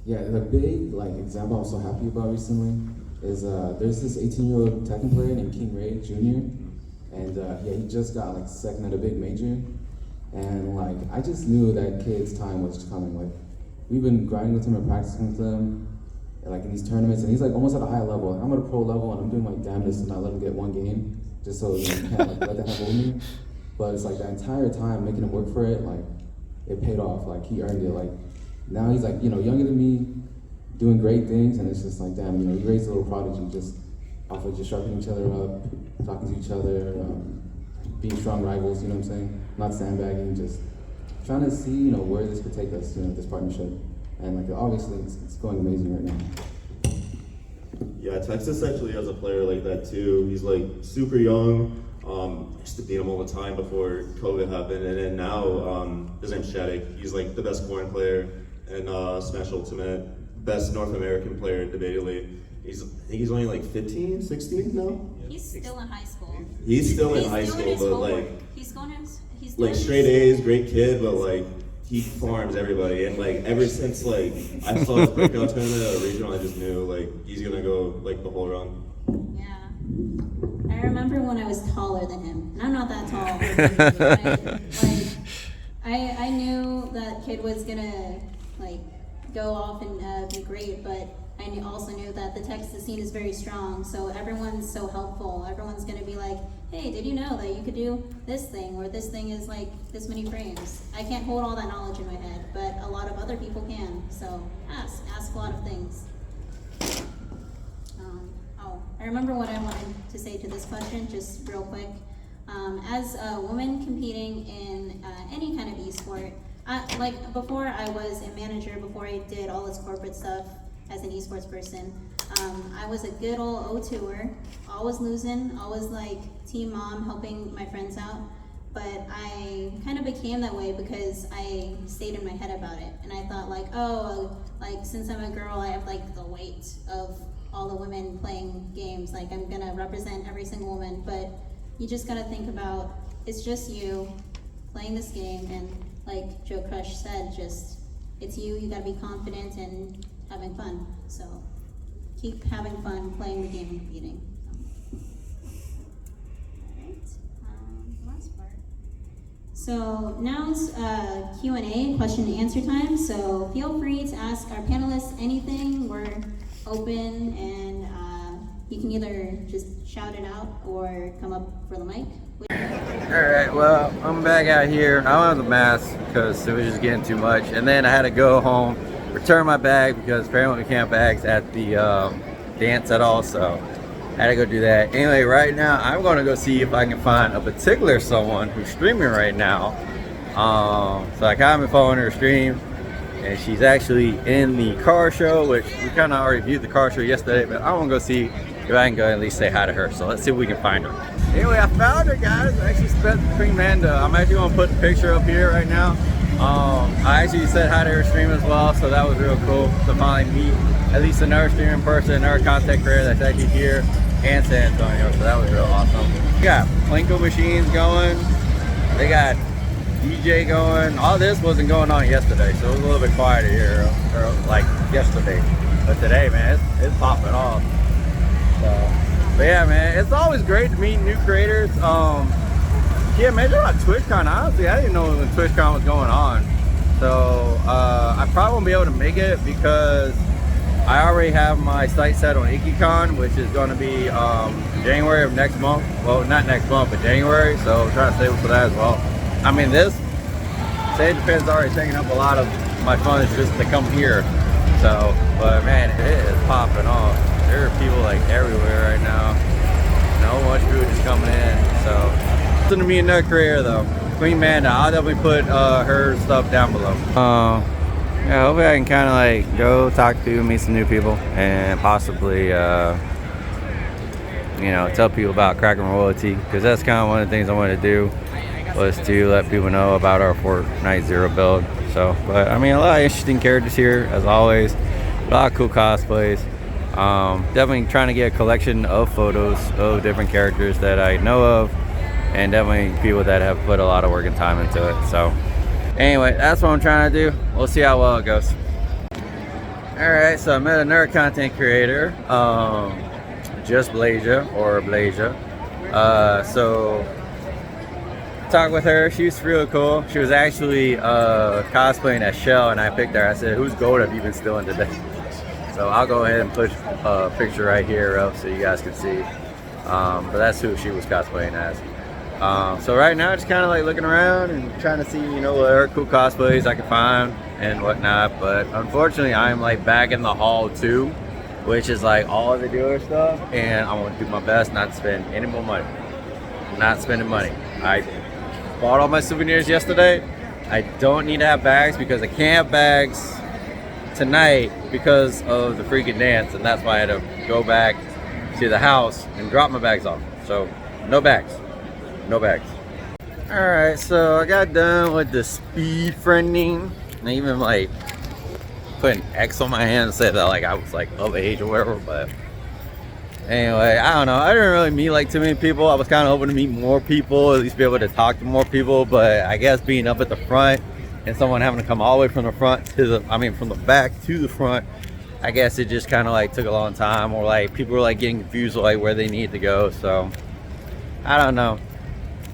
Yeah, the big like example I'm so happy about recently is there's this 18-year-old Tekken player named King Ray Jr. And yeah, he just got like second at a big major. And like, I just knew that kid's time was coming. Like, we've been grinding with him and practicing with him, like in these tournaments, and he's like almost at a high level. Like, I'm at a pro level, and I'm doing my damnedest to not let him get one game, just so you can't like let that happen with me. But it's like the entire time making him work for it, like it paid off. Like he earned it. Like now he's like, you know, younger than me, doing great things, and it's just like, damn, you know, he raised a little prodigy just off of just sharpening each other up, talking to each other, being strong rivals, you know what I'm saying? Not sandbagging, just trying to see, you know, where this could take us, you know, this partnership. And like, obviously, it's going amazing right now. Yeah, Texas actually has a player like that too. He's like super young. Used to beat him all the time before COVID happened, and then now his name's Shattuck. He's like the best foreign player in Smash Ultimate, best North American player debatably. I think he's only like 15, 16 now. He's still in high school. He's still in high school, but like he's like straight A's, great kid, but like he farms everybody. And like ever since like I saw his breakout tournament at a regional, I just knew like he's gonna go like the whole run. Yeah, I remember when I was taller than him, and I'm not that tall. I knew that kid was gonna like go off and be great, but I also knew that the Texas scene is very strong, so everyone's so helpful. Everyone's gonna be like, hey, did you know that you could do this thing, or this thing is like this many frames? I can't hold all that knowledge in my head, but a lot of other people can, so ask a lot of things. I remember what I wanted to say to this question, just real quick. As a woman competing in any kind of esport, like before I was a manager, before I did all this corporate stuff as an esports person, I was a good old O2er, always losing, always like team mom, helping my friends out. But I kind of became that way because I stayed in my head about it. And I thought like, oh, like since I'm a girl, I have like the weight of all the women playing games, like I'm gonna represent every single woman, but you just gotta think about, it's just you playing this game, and like Joe Crush said, just, it's you gotta be confident and having fun. So keep having fun playing the game and competing. Last part. So now it's Q&A, question and answer time, so feel free to ask our panelists anything. We're open, and you can either just shout it out or come up for the mic. Alright, well, I'm back out here. I don't have the mask because it was just getting too much. And then I had to go home, return my bag because apparently we can't have bags at the dance at all. So I had to go do that. Anyway, right now I'm going to go see if I can find a particular someone who's streaming right now. So I kind of been following her stream. And she's actually in the car show, which we kind of already viewed the car show yesterday, but I want to go see if I can go at least say hi to her. So let's see if we can find her. Anyway, I found her, guys. I actually spent Queen Manda. I'm actually going to put the picture up here right now. I actually said hi to her stream as well, so that was real cool to finally meet at least another streamer in person, another content creator that's actually here in San Antonio. So that was real awesome. We got Plinko machines going. They got DJ going. All this wasn't going on yesterday, so it was a little bit quieter here, or like yesterday. But today, man, it's popping off. So, but yeah, man, it's always great to meet new creators. Yeah, imagine about TwitchCon. Honestly, I didn't know when TwitchCon was going on. So I probably won't be able to make it because I already have my sight set on IkiCon, which is going to be January of next month. Well, not next month, but January. So I'm trying to save for that as well. I mean, this Sage Japan's already taking up a lot of my funds just to come here. So, but man, it is popping off. There are people like everywhere right now. So much food is coming in. So, listen to me another creator though, Queen Manda. I'll definitely put her stuff down below. Yeah, hopefully I can kind of like go talk to people, meet some new people, and possibly, you know, tell people about Kraken Royalty, because that's kind of one of the things I wanted to do, was to let people know about our Fortnite Zero build. So, but I mean, a lot of interesting characters here, as always. A lot of cool cosplays. Definitely trying to get a collection of photos of different characters that I know of, and definitely people that have put a lot of work and time into it. So, anyway, that's what I'm trying to do. We'll see how well it goes. Alright, so I met another content creator, Just Blasia, or Blasia. So, talked with her. She was really cool. She was actually cosplaying as Shell, and I picked her. I said, whose gold have you been stealing today? So I'll go ahead and push a picture right here up so you guys can see. But that's who she was cosplaying as. So right now, just kind of like looking around and trying to see, you know, what other cool cosplays I can find and whatnot. But unfortunately, I'm like back in the hall too, which is like all of the dealer stuff. And I want to do my best not to spend any more money. I'm not spending money. I bought all my souvenirs yesterday. I don't need to have bags because I can't have bags tonight because of the freaking dance, and that's why I had to go back to the house and drop my bags off. So no bags. No bags. Alright, so I got done with the speed friending. And I even like put an X on my hand and said that like I was like of age or whatever, but anyway, I don't know. I didn't really meet like too many people. I was kind of hoping to meet more people, at least be able to talk to more people, but I guess being up at the front and someone having to come all the way from the front to the, I mean from the back to the front, I guess it just kind of like took a long time, or like people were like getting confused like where they need to go. So I don't know.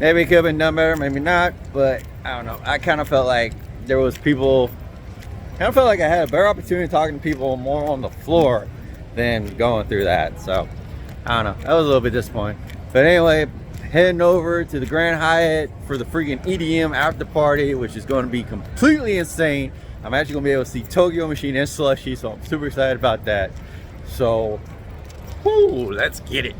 Maybe it could have been done better, maybe not, but I don't know. I kind of felt like there was people, I kind of felt like I had a better opportunity talking to people more on the floor than going through that. So I don't know, that was a little bit disappointing. But anyway, heading over to the Grand Hyatt for the freaking EDM after party, which is going to be completely insane. I'm actually going to be able to see Tokyo Machine and Slushy, so I'm super excited about that. So, whoo, let's get it.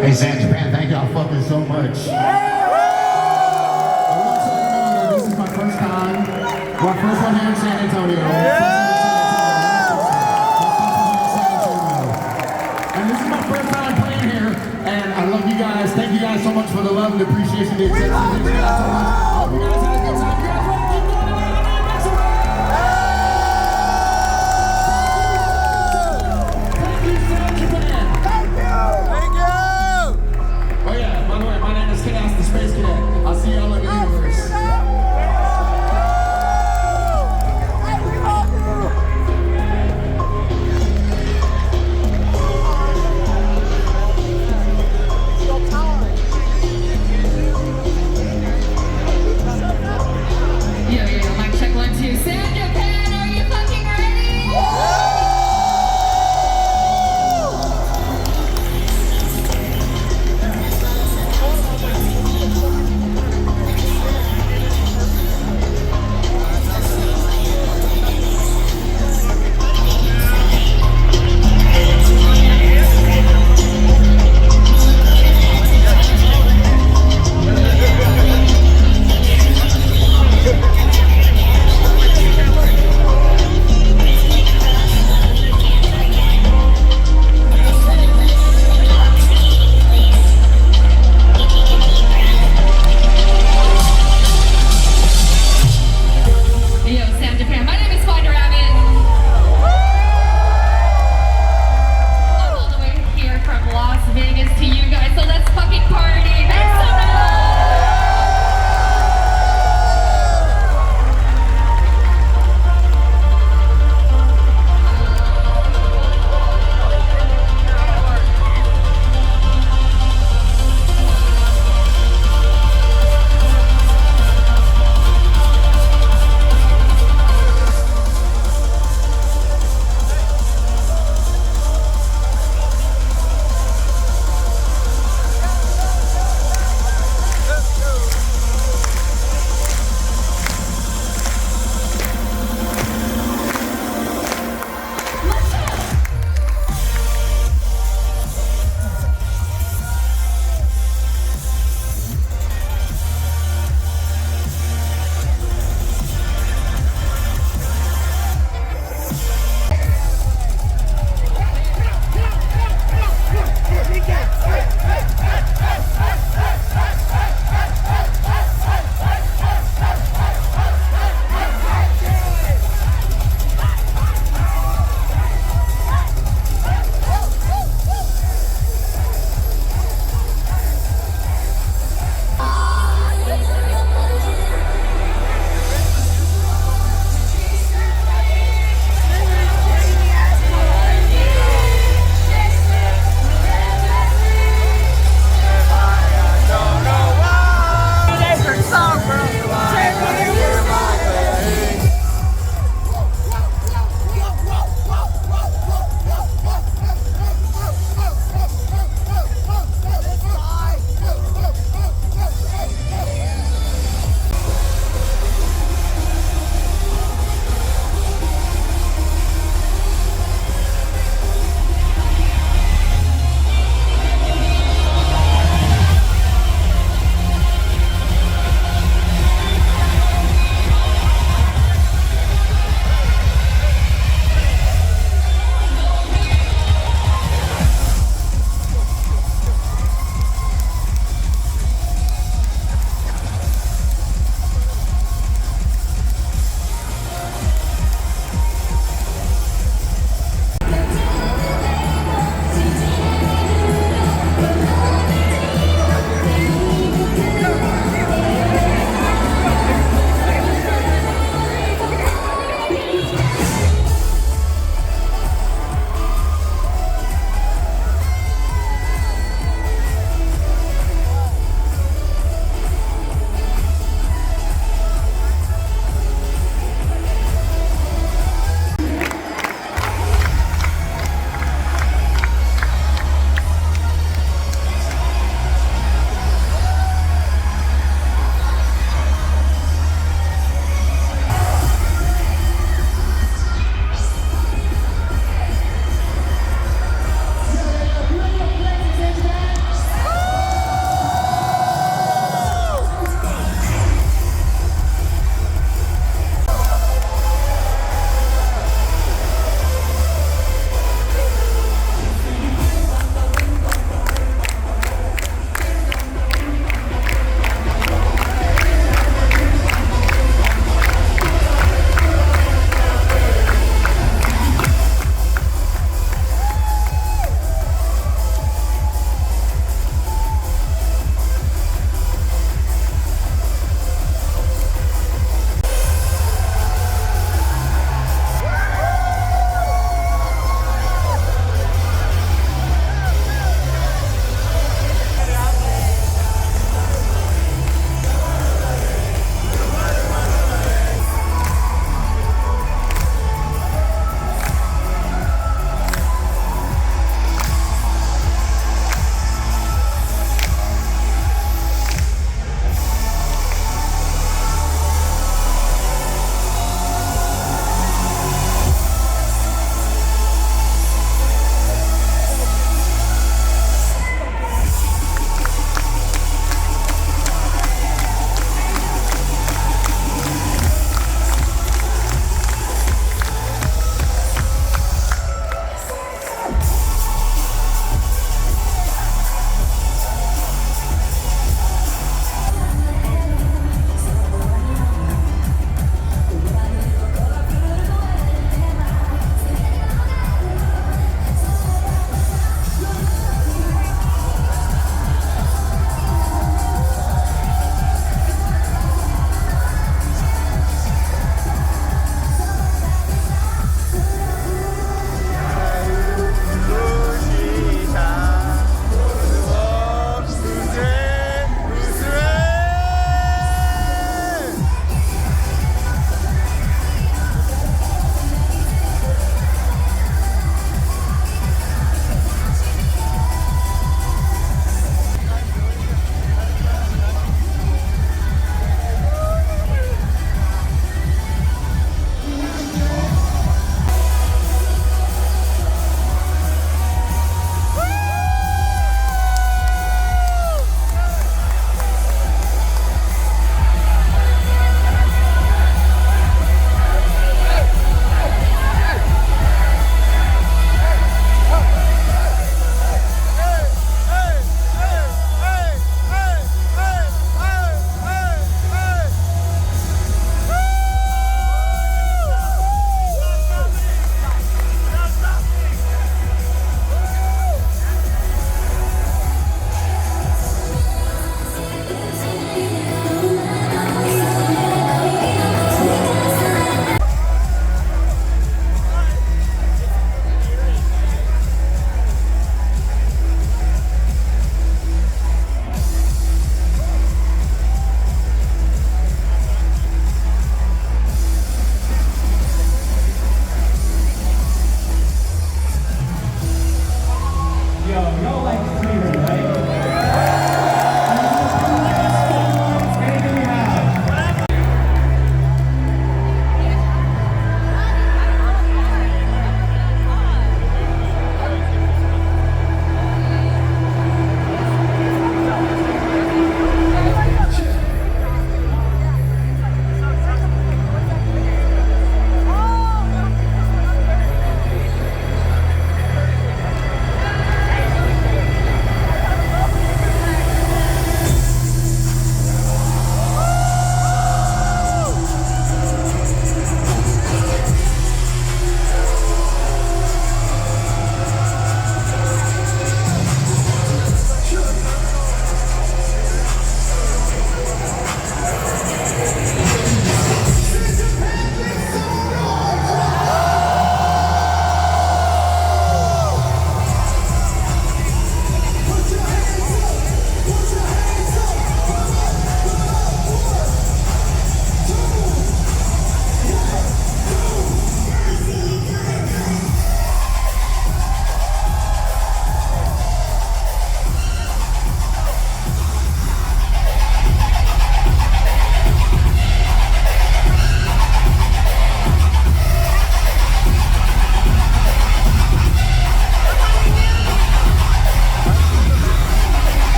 Hey, San Japan, thank y'all fucking so much. I want to let you know this is my first time. My first one here in San Antonio. And this is my first time playing here, and I love you guys. Thank you guys so much for the love and appreciation. The attention. I hope you guys had a good time. You guys ready to keep doing it? Space Cadet. I'll see y'all in the universe.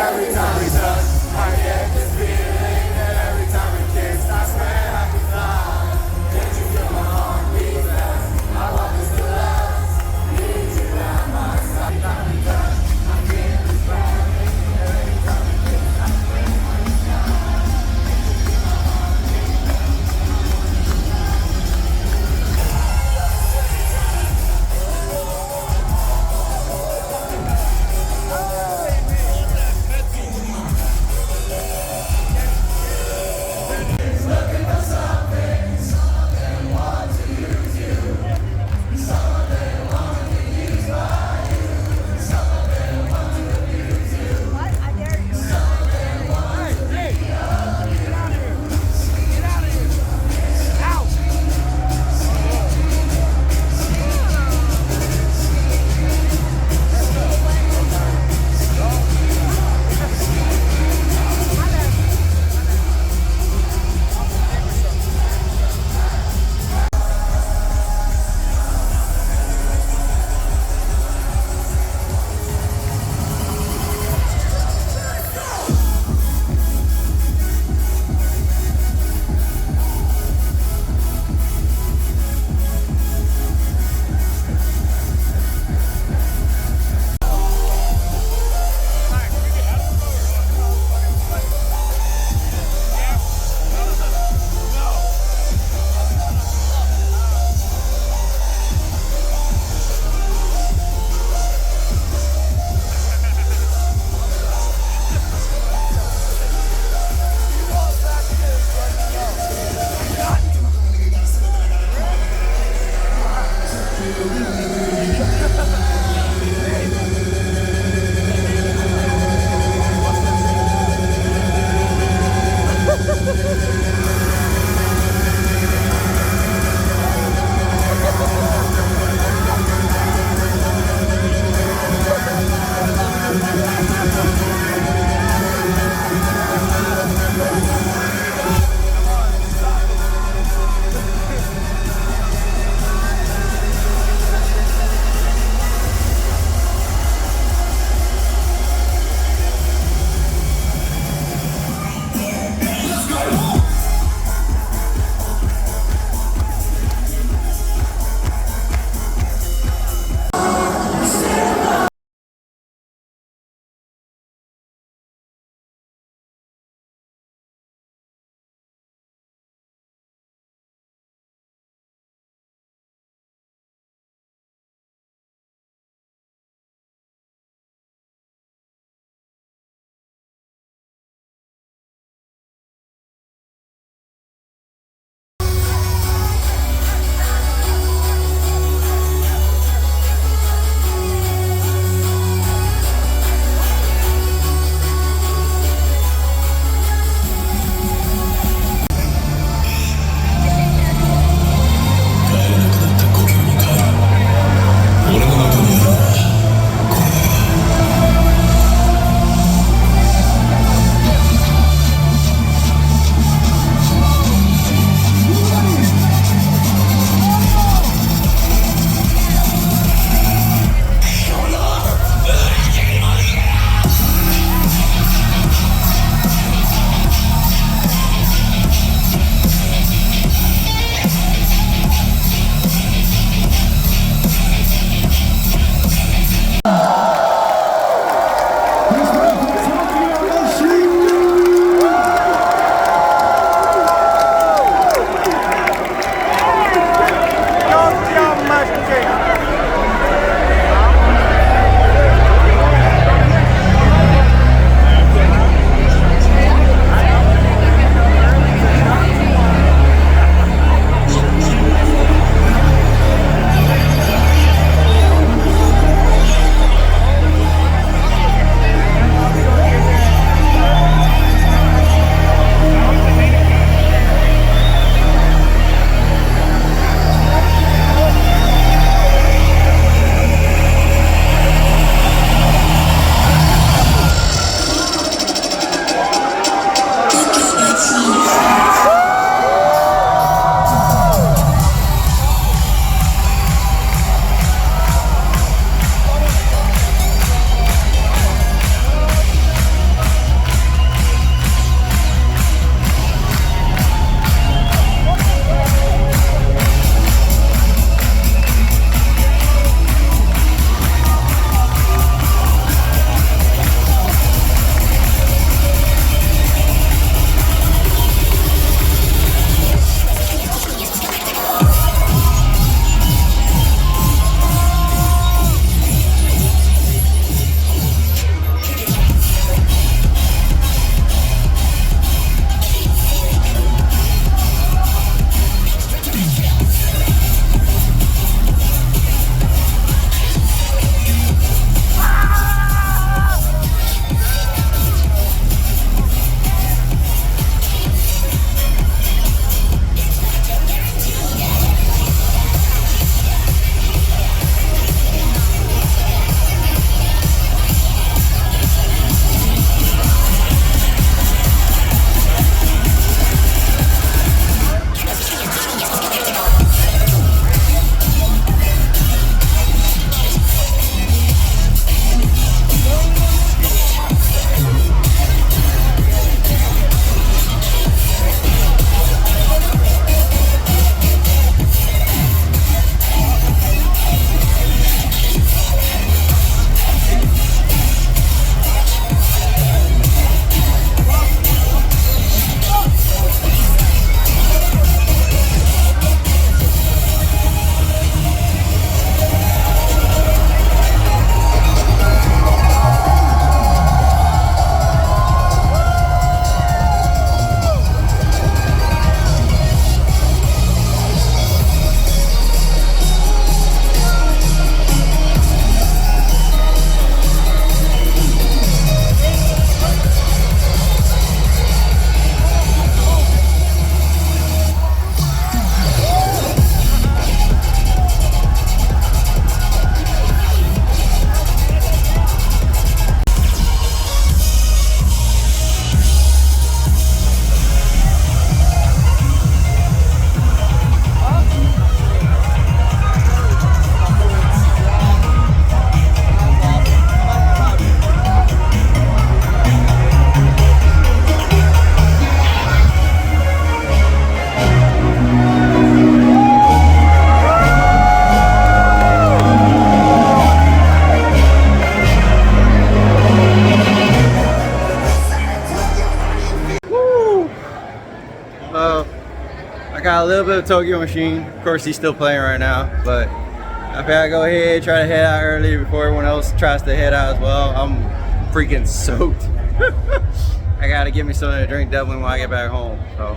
Every time we touch, I get this feeling, and every time we kiss, I swear I can fly. Can't you feel my heart beat fast? I want this to last. Need you at my side. Every time we touch, I get this feeling, and every time we kiss, I swear I can fly. out a little bit of Tokyo Machine. Of course, he's still playing right now, but I figured I'd go ahead, try to head out early before everyone else tries to head out as well. I'm freaking soaked. I gotta get me something to drink definitely when I get back home. So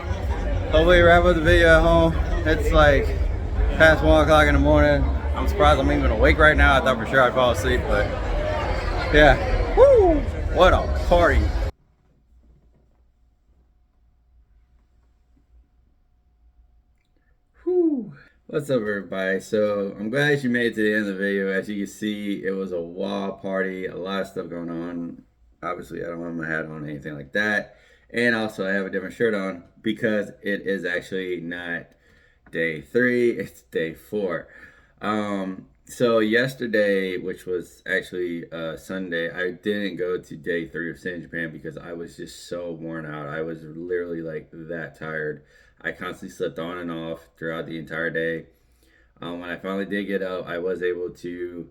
hopefully wrap up the video at home. It's like past 1 o'clock in the morning. I'm surprised I'm even awake right now. I thought for sure I'd fall asleep, but yeah. Woo! What a party. Whew. What's up, everybody? So I'm glad you made it to the end of the video. As you can see, it was a wild party, a lot of stuff going on. Obviously, I don't have my hat on or anything like that. And also, I have a different shirt on because it is actually not day 3, it's day 4. So yesterday, which was actually Sunday, I didn't go to day 3 of Stay in Japan because I was just so worn out. I was literally like that tired. I constantly slept on and off throughout the entire day. When I finally did get up, I was able to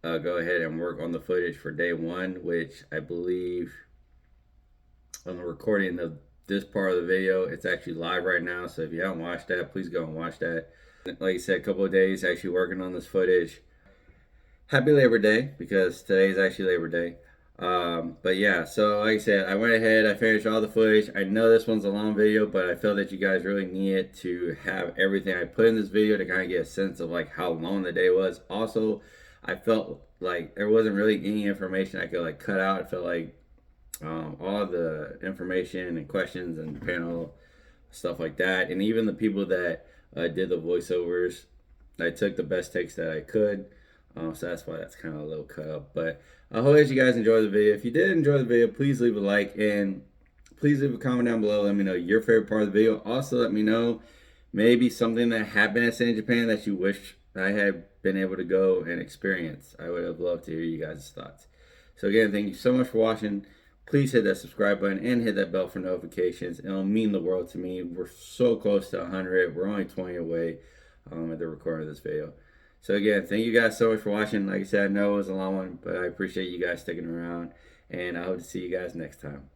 go ahead and work on the footage for day 1, which I believe on the recording of this part of the video, it's actually live right now. So if you haven't watched that, please go and watch that. Like I said, a couple of days actually working on this footage. Happy Labor Day, because today is actually Labor Day. But yeah, so like I said, I went ahead, I finished all the footage. I know this one's a long video, but I feel that you guys really need to have everything I put in this video to kind of get a sense of like how long the day was. Also, I felt like there wasn't really any information I could like cut out. I felt like all the information and questions and panel stuff like that, and even the people that did the voiceovers, I took the best takes that I could. So that's why that's kind of a little cut up. But I hope that you guys enjoyed the video. If you did enjoy the video, please leave a like and please leave a comment down below. Let me know your favorite part of the video. Also, let me know maybe something that happened at Stay in Japan that you wish I had been able to go and experience. I would have loved to hear you guys' thoughts. So again, thank you so much for watching. Please hit that subscribe button and hit that bell for notifications. It'll mean the world to me. We're so close to 100. We're only 20 away at the recording of this video. So again, thank you guys so much for watching. Like I said, I know it was a long one, but I appreciate you guys sticking around. And I hope to see you guys next time.